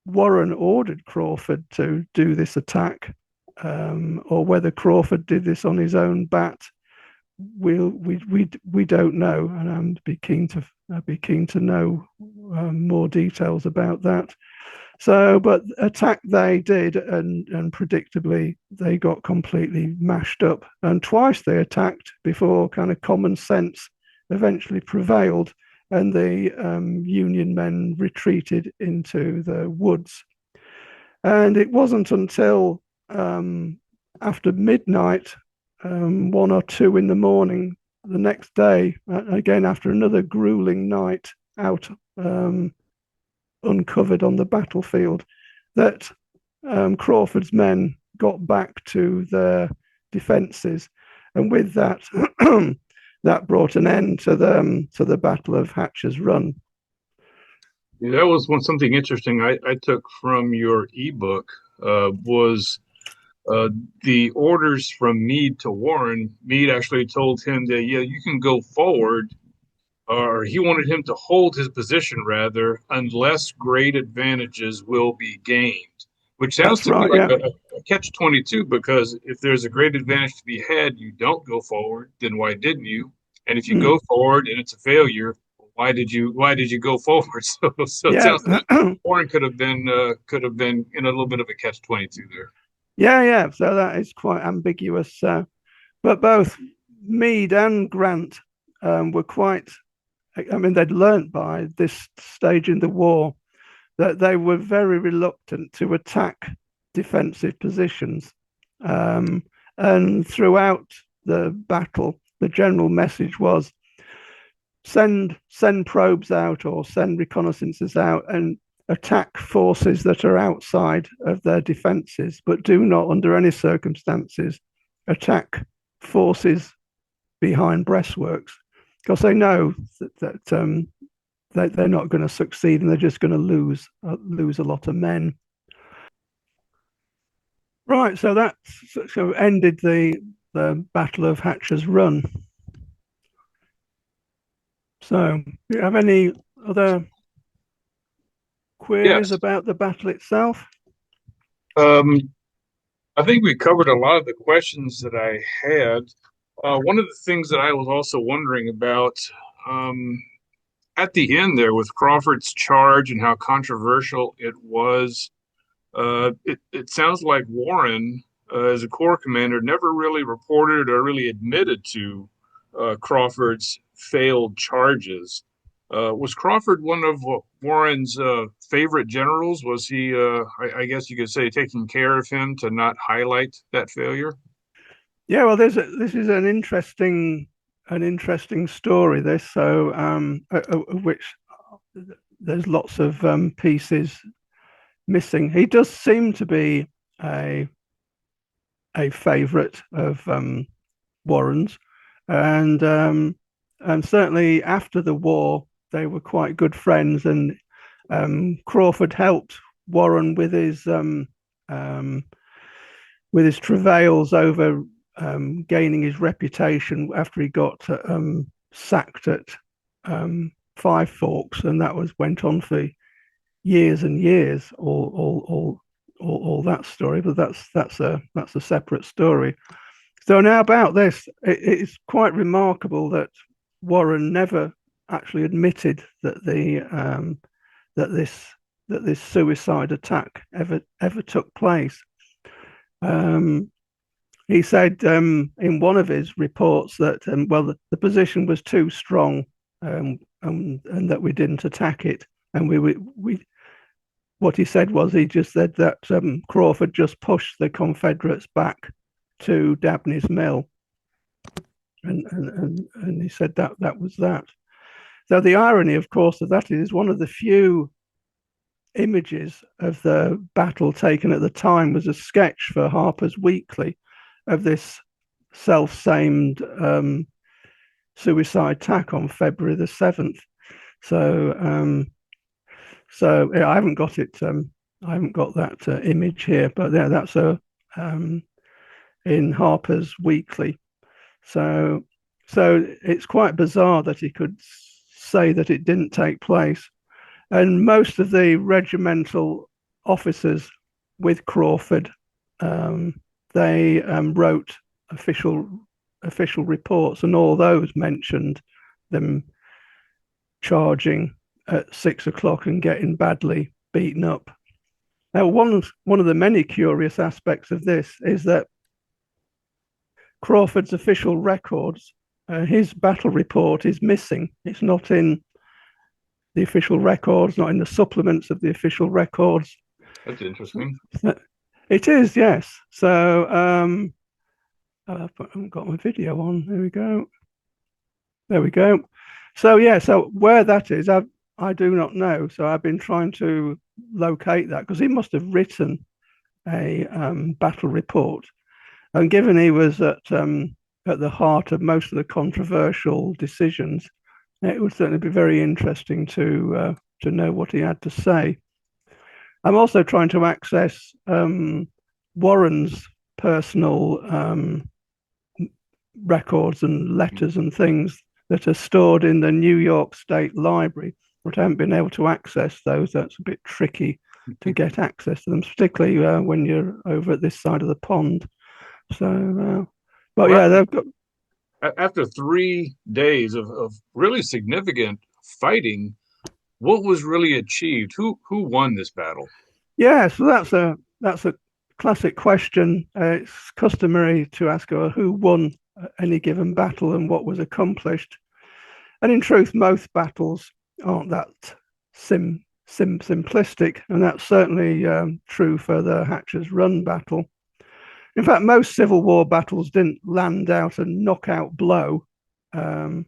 Warren ordered Crawford to do this attack or whether Crawford did this on his own bat, we don't know, and I'd be keen to know more details about that. So, but attack they did, and predictably they got completely mashed up. And twice they attacked before kind of common sense eventually prevailed, and the Union men retreated into the woods. And it wasn't until after midnight, 1 or 2 in the morning, the next day, again after another grueling night out uncovered on the battlefield, that Crawford's men got back to their defences, and with that, that brought an end to the Battle of Hatcher's Run. Yeah, that was something interesting I took from your ebook was the orders from Meade to Warren. Meade actually told him that, yeah, you can go forward, or he wanted him to hold his position rather, unless great advantages will be gained, which sounds That's to me right, like yeah. a catch-22, because if there's a great advantage to be had, you don't go forward, then why didn't you? And if you Mm. go forward and it's a failure, why did you go forward? So it Yeah. sounds like Warren could have been in a little bit of a catch-22 there. Yeah, yeah. So that is quite ambiguous. But both Meade and Grant were quite, I mean, they'd learnt by this stage in the war that they were very reluctant to attack defensive positions. And throughout the battle, the general message was send probes out or send reconnaissances out and attack forces that are outside of their defenses, but do not, under any circumstances, attack forces behind breastworks, because they know that they're not going to succeed and they're just going to lose a lot of men. Right, so that ended the Battle of Hatcher's Run. So, do you have any other queries Yes. about the battle itself? Um, I think we covered a lot of the questions that I had. One of the things that I was also wondering about um, at the end there with Crawford's charge and how controversial it was, it sounds like Warren, as a Corps commander, never really reported or really admitted to Crawford's failed charges. Was Crawford one of Warren's favorite generals? Was he, I guess you could say, taking care of him to not highlight that failure? Yeah, well, this is an interesting story. This so which there's lots of pieces missing. He does seem to be a favourite of Warren's, and certainly after the war they were quite good friends, and Crawford helped Warren with his travails over gaining his reputation after he got sacked at Five Forks, and that went on for years and years. All that story, but that's a separate story. So now about this, it's quite remarkable that Warren never actually admitted that this suicide attack ever took place. He said in one of his reports that the position was too strong, and that we didn't attack it, and we what he said was he just said that Crawford just pushed the Confederates back to Dabney's Mill, and he said that was that. So the irony, of course, of that is one of the few images of the battle taken at the time was a sketch for Harper's Weekly of this self-samed suicide attack on February the 7th. So, yeah, I haven't got it. I haven't got that image here, but yeah, that's um, in Harper's Weekly. So, it's quite bizarre that he could say that it didn't take place. And most of the regimental officers with Crawford, um, they wrote official reports, and all those mentioned them charging at 6 o'clock and getting badly beaten up. Now, one of the many curious aspects of this is that Crawford's official records, his battle report is missing. It's not in the official records, not in the supplements of the official records. That's interesting. It is, yes. So I haven't got my video on. There we go. There we go. So yeah, so where that is, I do not know. So I've been trying to locate that because he must have written a battle report, and given he was at the heart of most of the controversial decisions, it would certainly be very interesting to know what he had to say. I'm also trying to access Warren's personal records and letters and things that are stored in the New York State Library, but I haven't been able to access those. That's a bit tricky to get access to them, particularly when you're over at this side of the pond. So, but Well, yeah, they've got. after 3 days of really significant fighting, what was really achieved? Who won this battle? Yeah, so that's a classic question. It's customary to ask who won any given battle and what was accomplished. And in truth, most battles aren't that simplistic, and that's certainly true for the Hatcher's Run battle. In fact, most Civil War battles didn't land out a knockout blow. So,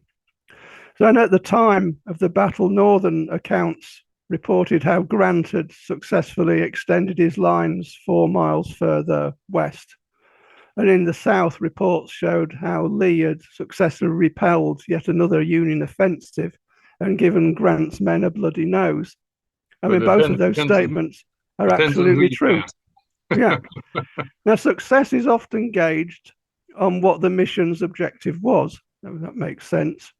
and at the time of the battle, Northern accounts reported how Grant had successfully extended his lines 4 miles further west. And in the south, reports showed how Lee had successfully repelled yet another Union offensive and given Grant's men a bloody nose. I But mean, both of those statements are depends on who absolutely you true. ask. Yeah. Now, success is often gauged on what the mission's objective was. That makes sense.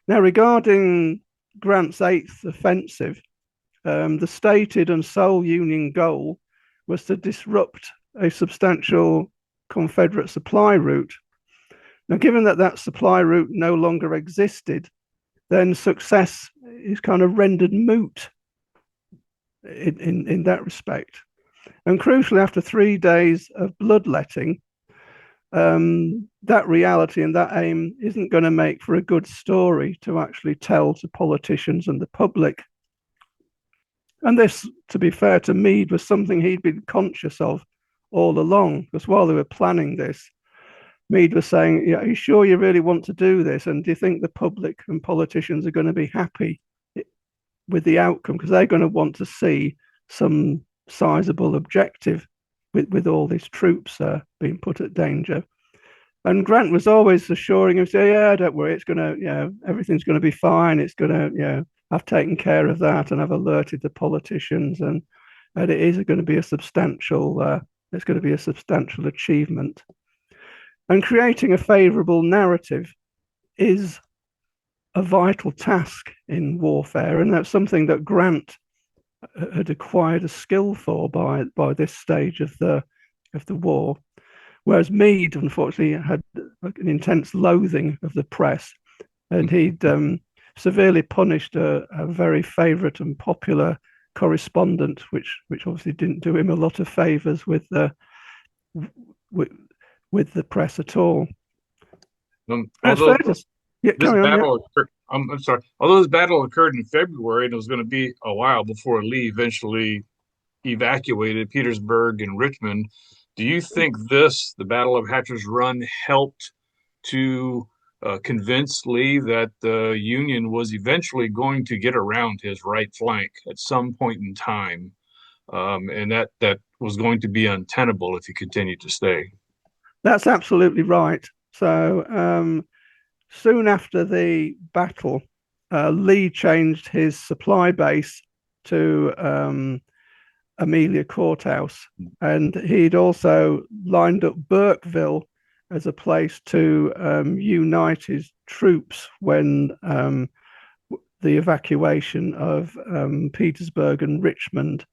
Now, regarding Grant's eighth offensive, the stated and sole Union goal was to disrupt a substantial Confederate supply route. Now, given that that supply route no longer existed, then success is kind of rendered moot in that respect. And crucially, after 3 days of bloodletting, that reality and that aim isn't going to make for a good story to actually tell to politicians and the public. And this, to be fair to Meade, was something he'd been conscious of all along, because while they were planning this, Meade was saying, yeah, are you sure you really want to do this? And do you think the public and politicians are going to be happy with the outcome? Because they're going to want to see some sizable objective with all these troops being put at danger. And Grant was always assuring him, say, yeah, don't worry, it's going to, everything's going to be fine. It's going to, I've taken care of that and I've alerted the politicians, and it is going to be a substantial, it's going to be a substantial achievement. And creating a favorable narrative is a vital task in warfare, and that's something that Grant had acquired a skill for by this stage of the war, whereas Meade unfortunately had an intense loathing of the press, and he'd severely punished a very favourite and popular correspondent, which obviously didn't do him a lot of favours with the press at all. Although yeah, this carry on, yeah. battle occurred, I'm sorry. Although this battle occurred in February, and it was going to be a while before Lee eventually evacuated Petersburg and Richmond, do you think the Battle of Hatcher's Run, helped to convince Lee that the Union was eventually going to get around his right flank at some point in time, and that was going to be untenable if he continued to stay? That's absolutely right. So soon after the battle, Lee changed his supply base to Amelia Courthouse, and he'd also lined up Burkeville as a place to unite his troops when the evacuation of Petersburg and Richmond,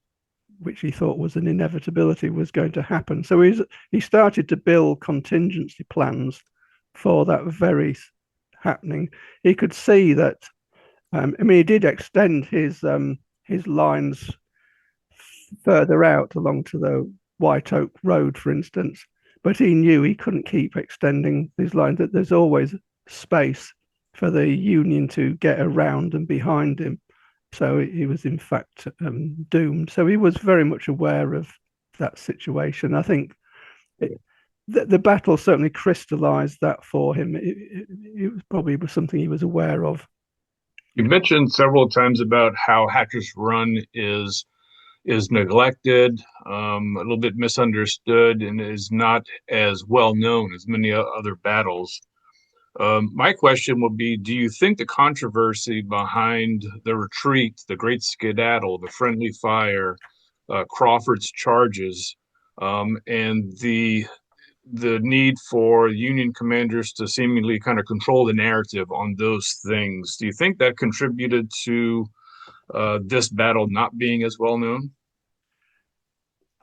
which he thought was an inevitability, was going to happen. So he started to build contingency plans for that very happening. He could see that. He did extend his lines further out along to the White Oak Road, for instance, but he knew he couldn't keep extending these lines. That there's always space for the Union to get around and behind him. So he was in fact doomed. So he was very much aware of that situation. I think the battle certainly crystallized that for him. It was probably something he was aware of. You mentioned several times about how Hatcher's Run is neglected, a little bit misunderstood, and is not as well known as many other battles. My question would be, do you think the controversy behind the retreat, the Great Skedaddle, the friendly fire, Crawford's charges, and the need for Union commanders to seemingly kind of control the narrative on those things, do you think that contributed to this battle not being as well known?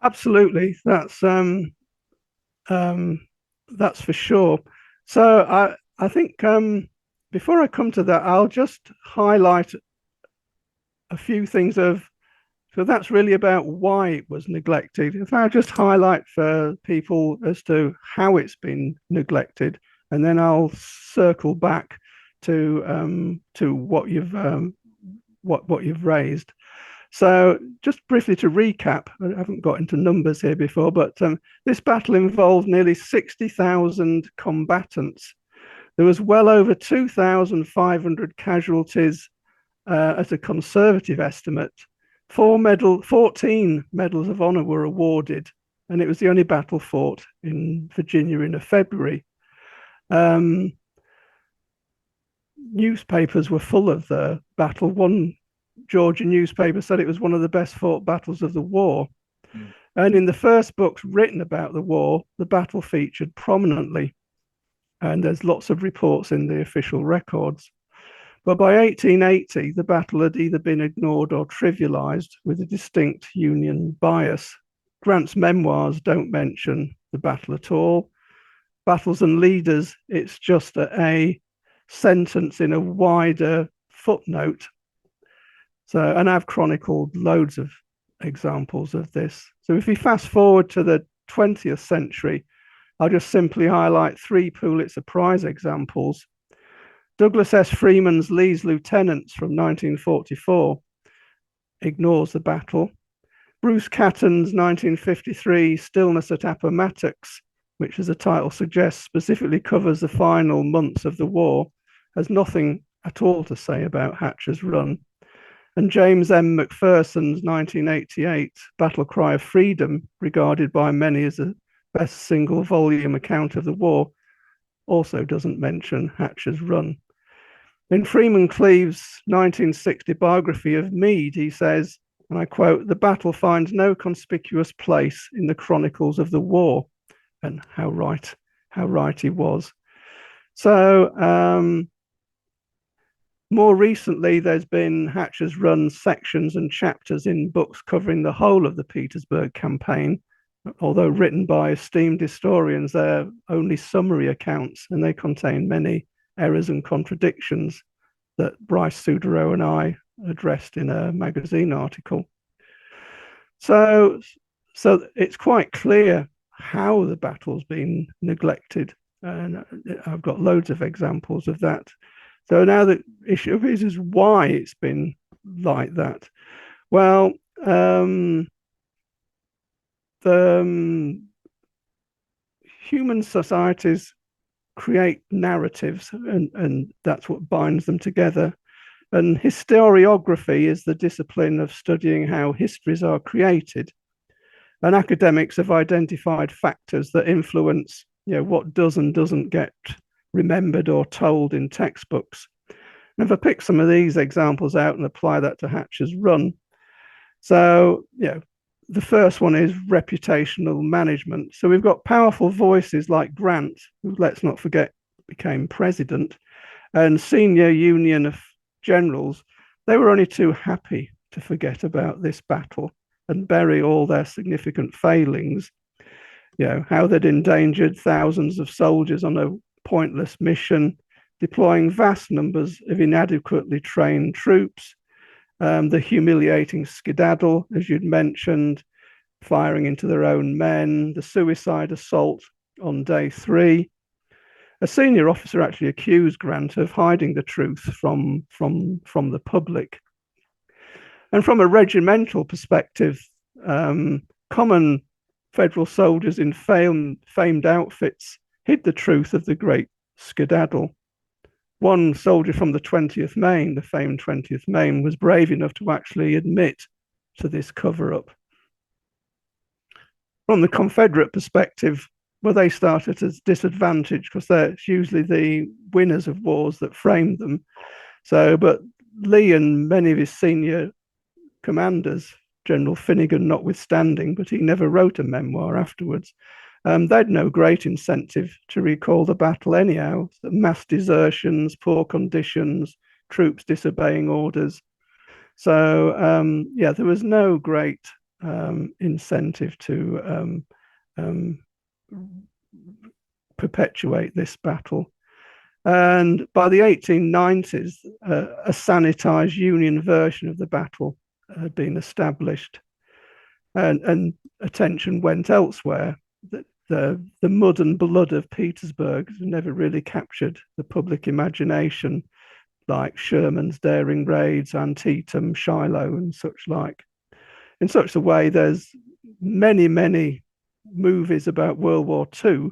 Absolutely, that's for sure. So I think before I come to that, I'll just highlight a few things of. So that's really about why it was neglected. If I just highlight for people as to how it's been neglected, and then I'll circle back to what you've raised. So just briefly to recap, I haven't got into numbers here before, but this battle involved nearly 60,000 combatants. There was well over 2,500 casualties as a conservative estimate. 14 medals of honor were awarded, and it was the only battle fought in Virginia in February. Newspapers were full of the battle. One Georgia newspaper said it was one of the best fought battles of the war. Mm. And in the first books written about the war, the battle featured prominently. And there's lots of reports in the official records. But by 1880, the battle had either been ignored or trivialized with a distinct Union bias. Grant's memoirs don't mention the battle at all. Battles and Leaders, it's just a sentence in a wider footnote. So, and I've chronicled loads of examples of this. So if we fast forward to the 20th century, I'll just simply highlight 3 Pulitzer Prize examples. Douglas S. Freeman's Lee's Lieutenants from 1944 ignores the battle. Bruce Catton's 1953 Stillness at Appomattox, which as the title suggests specifically covers the final months of the war, has nothing at all to say about Hatcher's Run. And James M. McPherson's 1988 Battle Cry of Freedom, regarded by many as the best single volume account of the war, also doesn't mention Hatcher's Run. In Freeman Cleave's 1960 biography of Meade, he says, and I quote, "The battle finds no conspicuous place in the chronicles of the war." And how right he was. So more recently, there's been Hatcher's Run sections and chapters in books covering the whole of the Petersburg campaign. Although written by esteemed historians, they're only summary accounts, and they contain many errors and contradictions that Bryce Sudereau and I addressed in a magazine article. So it's quite clear how the battle's been neglected, and I've got loads of examples of that. So now the issue is why it's been like that. Well, the human societies create narratives, and that's what binds them together. And historiography is the discipline of studying how histories are created. And academics have identified factors that influence, what does and doesn't get remembered or told in textbooks. And if I pick some of these examples out and apply that to Hatcher's Run, so the first one is reputational management. So we've got powerful voices like Grant, who, let's not forget, became president, and senior Union of generals. They were only too happy to forget about this battle and bury all their significant failings. How they'd endangered thousands of soldiers on a pointless mission, deploying vast numbers of inadequately trained troops, the humiliating skedaddle, as you'd mentioned, firing into their own men, the suicide assault on day 3. A senior officer actually accused Grant of hiding the truth from the public. And from a regimental perspective, common Federal soldiers in famed outfits hid the truth of the great skedaddle. One soldier from the 20th Maine, the famed 20th Maine, was brave enough to actually admit to this cover-up. From the Confederate perspective, well, they start at a disadvantage because they're usually the winners of wars that framed them. But Lee and many of his senior commanders, General Finnegan notwithstanding, but he never wrote a memoir afterwards, they'd no great incentive to recall the battle anyhow. Mass desertions, poor conditions, troops disobeying orders. So, there was no great incentive to perpetuate this battle. And by the 1890s, a sanitized Union version of the battle had been established, and attention went elsewhere. The mud and blood of Petersburg never really captured the public imagination, like Sherman's daring raids, Antietam, Shiloh, and such like. In such a way, there's many movies about World War II,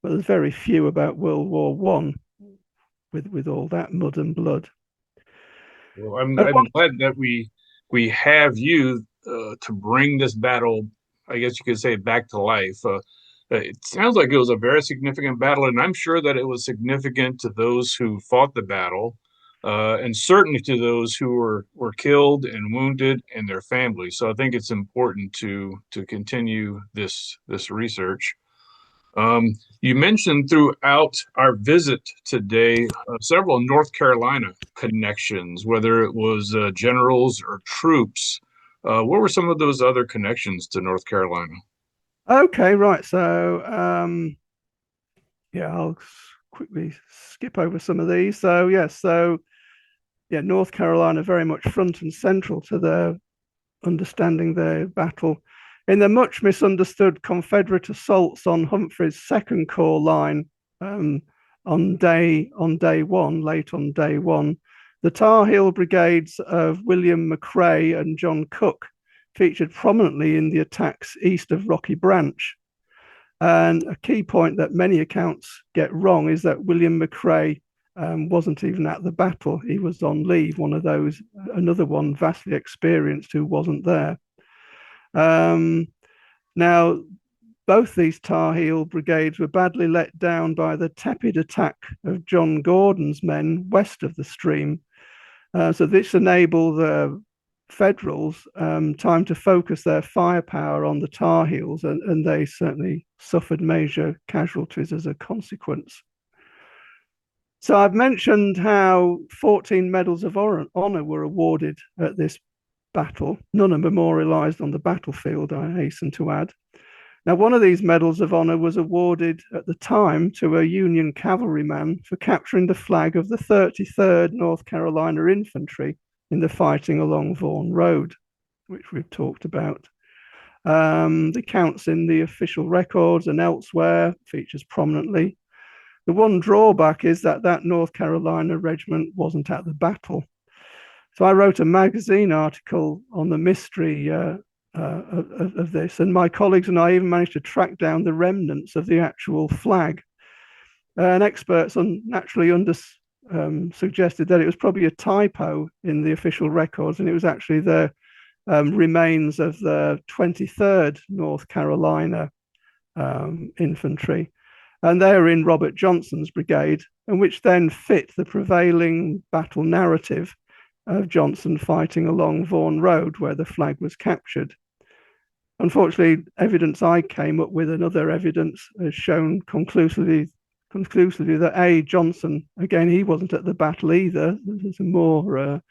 but there's very few about World War One, with all that mud and blood. Well, I'm glad that we have you to bring this battle, I guess you could say, back to life. It sounds like it was a very significant battle, and I'm sure that it was significant to those who fought the battle, and certainly to those who were killed and wounded and their families. So I think it's important to continue this research. You mentioned throughout our visit today several North Carolina connections, whether it was generals or troops. What were some of those other connections to North Carolina? Okay, right. So, I'll quickly skip over some of these. North Carolina very much front and central to their understanding the battle. In the much misunderstood Confederate assaults on Humphreys' Second Corps line on day 1, late on day 1, the Tar Heel brigades of William McRae and John Cook featured prominently in the attacks east of Rocky Branch. And a key point that many accounts get wrong is that William McRae wasn't even at the battle. He was on leave, another one vastly experienced who wasn't there. Now, both these Tar Heel brigades were badly let down by the tepid attack of John Gordon's men west of the stream. So this enabled the Federals time to focus their firepower on the Tar Heels, and they certainly suffered major casualties as a consequence. So I've mentioned how 14 medals of honor were awarded at this battle. None are memorialized on the battlefield, I hasten to add. Now, one of these medals of honor was awarded at the time to a Union cavalryman for capturing the flag of the 33rd North Carolina Infantry in the fighting along Vaughan Road, which we've talked about. The counts in the official records and elsewhere features prominently. The one drawback is that North Carolina regiment wasn't at the battle. So I wrote a magazine article on the mystery of this, and my colleagues and I even managed to track down the remnants of the actual flag. And experts naturally suggested that it was probably a typo in the official records, and it was actually the remains of the 23rd North Carolina infantry. and they were in Robert Johnson's brigade, and which then fit the prevailing battle narrative of Johnson fighting along Vaughan Road, where the flag was captured. Unfortunately, evidence I came up with and other evidence has shown conclusively that Johnson, again, he wasn't at the battle either. There's more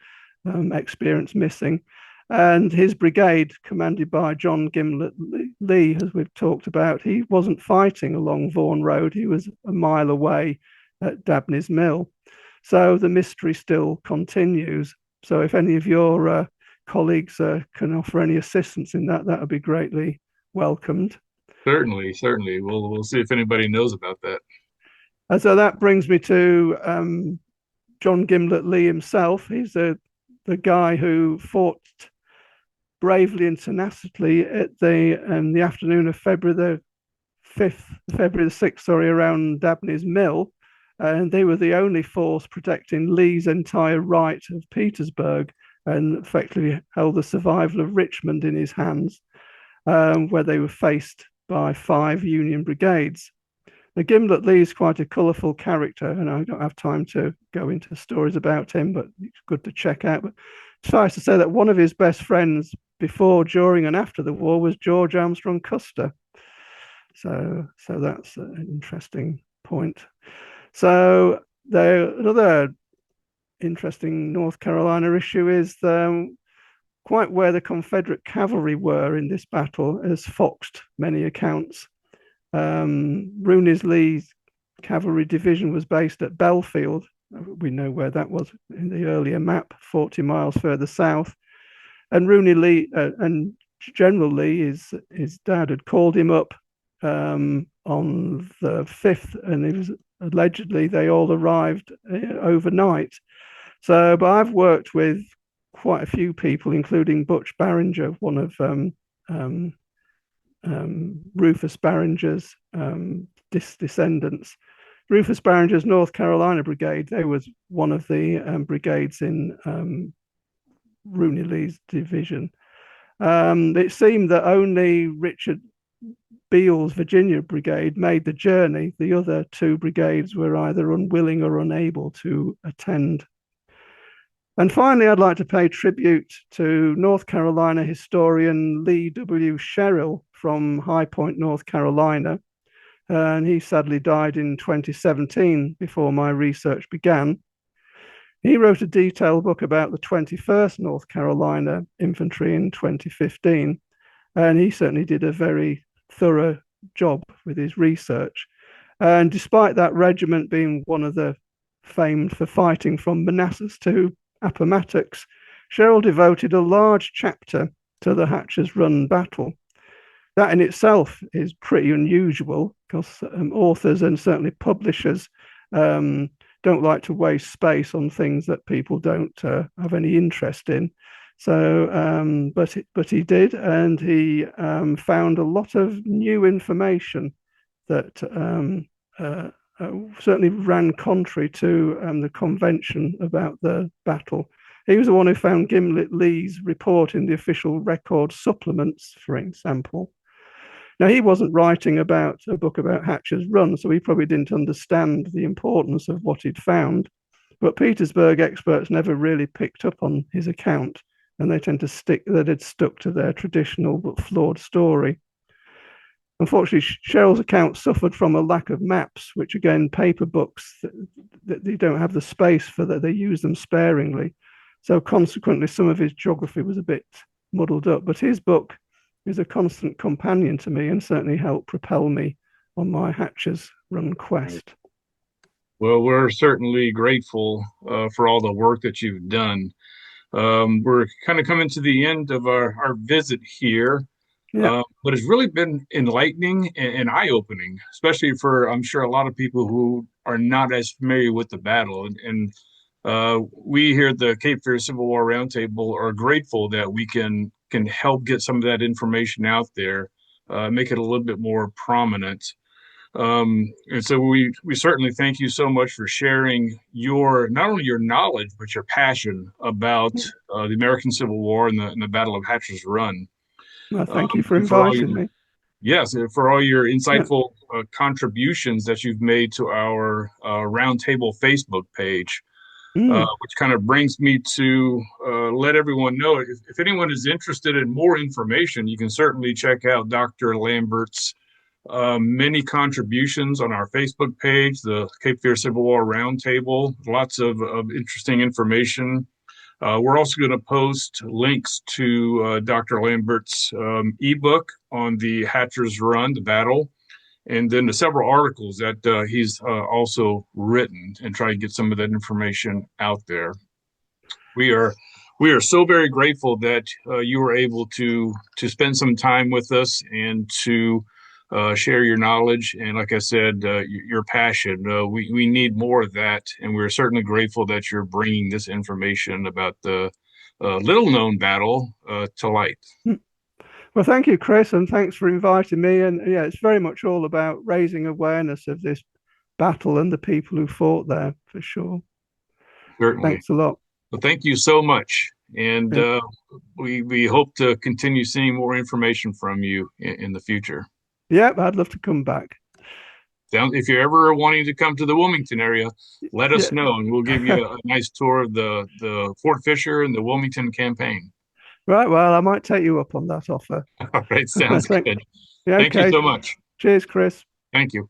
experience missing. And his brigade, commanded by John Gimlet Lee, as we've talked about, he wasn't fighting along Vaughan Road. He was a mile away at Dabney's Mill. So the mystery still continues. So if any of your colleagues can offer any assistance in that, that would be greatly welcomed. Certainly, certainly. We'll see if anybody knows about that. And so that brings me to John Gimlet Lee himself. He's the guy who fought bravely and tenaciously at the afternoon of February the 6th, sorry, around Dabney's Mill. And they were the only force protecting Lee's entire right of Petersburg, and effectively held the survival of Richmond in his hands, where they were faced by 5 Union brigades. Now, Gimlet Lee is quite a colourful character, and I don't have time to go into stories about him, but it's good to check out. But suffice to say that one of his best friends before, during, and after the war was George Armstrong Custer. So that's an interesting point. So another interesting North Carolina issue is quite where the Confederate cavalry were in this battle has foxed many accounts. Rooney's Lee's cavalry division was based at Belfield. We know where that was in the earlier map, 40 miles further south. And Rooney Lee and General Lee, his dad, had called him up on the 5th, and it was allegedly they all arrived overnight. So, but I've worked with quite a few people, including Butch Barringer, one of Rufus Barringer's descendants. Rufus Barringer's North Carolina Brigade, they was one of the brigades in Rooney Lee's division. It seemed that only Richard Beale's Virginia Brigade made the journey. The other 2 brigades were either unwilling or unable to attend. And finally, I'd like to pay tribute to North Carolina historian Lee W. Sherrill from High Point, North Carolina. And he sadly died in 2017 before my research began. He wrote a detailed book about the 21st North Carolina Infantry in 2015. And he certainly did a very thorough job with his research. And despite that regiment being one of the famed for fighting from Manassas to Appomattox, Sherrill devoted a large chapter to the Hatcher's Run battle. That in itself is pretty unusual, because authors and certainly publishers don't like to waste space on things that people don't have any interest in. So, but he did, and he found a lot of new information that certainly ran contrary to the convention about the battle. He was the one who found Gimlet Lee's report in the official record supplements, for example. Now, he wasn't writing about a book about Hatcher's Run, so he probably didn't understand the importance of what he'd found. But Petersburg experts never really picked up on his account, and they tend to had stuck to their traditional but flawed story. Unfortunately, Sherrill's account suffered from a lack of maps, which again, paper books, that they don't have the space for that. They use them sparingly. So consequently, some of his geography was a bit muddled up. But his book is a constant companion to me and certainly helped propel me on my Hatcher's Run quest. Well, we're certainly grateful for all the work that you've done. We're kind of coming to the end of our visit here. Yeah. But it's really been enlightening and eye-opening, especially for, I'm sure, a lot of people who are not as familiar with the battle. And we here at the Cape Fear Civil War Roundtable are grateful that we can help get some of that information out there, make it a little bit more prominent. And so we certainly thank you so much for sharing not only your knowledge, but your passion about the American Civil War and the Battle of Hatcher's Run. Well, thank you for inviting me. Yes, for all your insightful contributions that you've made to our Roundtable Facebook page, Mm. which kind of brings me to let everyone know if anyone is interested in more information, you can certainly check out Dr. Lambert's many contributions on our Facebook page, the Cape Fear Civil War Roundtable. Lots of interesting information. We're also going to post links to Dr. Lambert's ebook on the Hatcher's Run, the battle, and then the several articles that he's also written, and try to get some of that information out there. We are we are so very grateful that you were able to spend some time with us and to share your knowledge and, like I said, your passion. We need more of that, and we're certainly grateful that you're bringing this information about the little known battle to light. Well, thank you, Chris, and thanks for inviting me. And yeah, it's very much all about raising awareness of this battle and the people who fought there, for sure. Certainly. Thanks a lot. Well, thank you so much. And Yeah, we hope to continue seeing more information from you in the future. yeah, I'd love to come back. If you're ever wanting to come to the Wilmington area, let us Yeah. know, and we'll give you a nice tour of the Fort Fisher and the Wilmington campaign. Right. Well, I might take you up on that offer. All right, sounds Thank, good. yeah, Thank you okay. so much. Cheers, Chris. Thank you.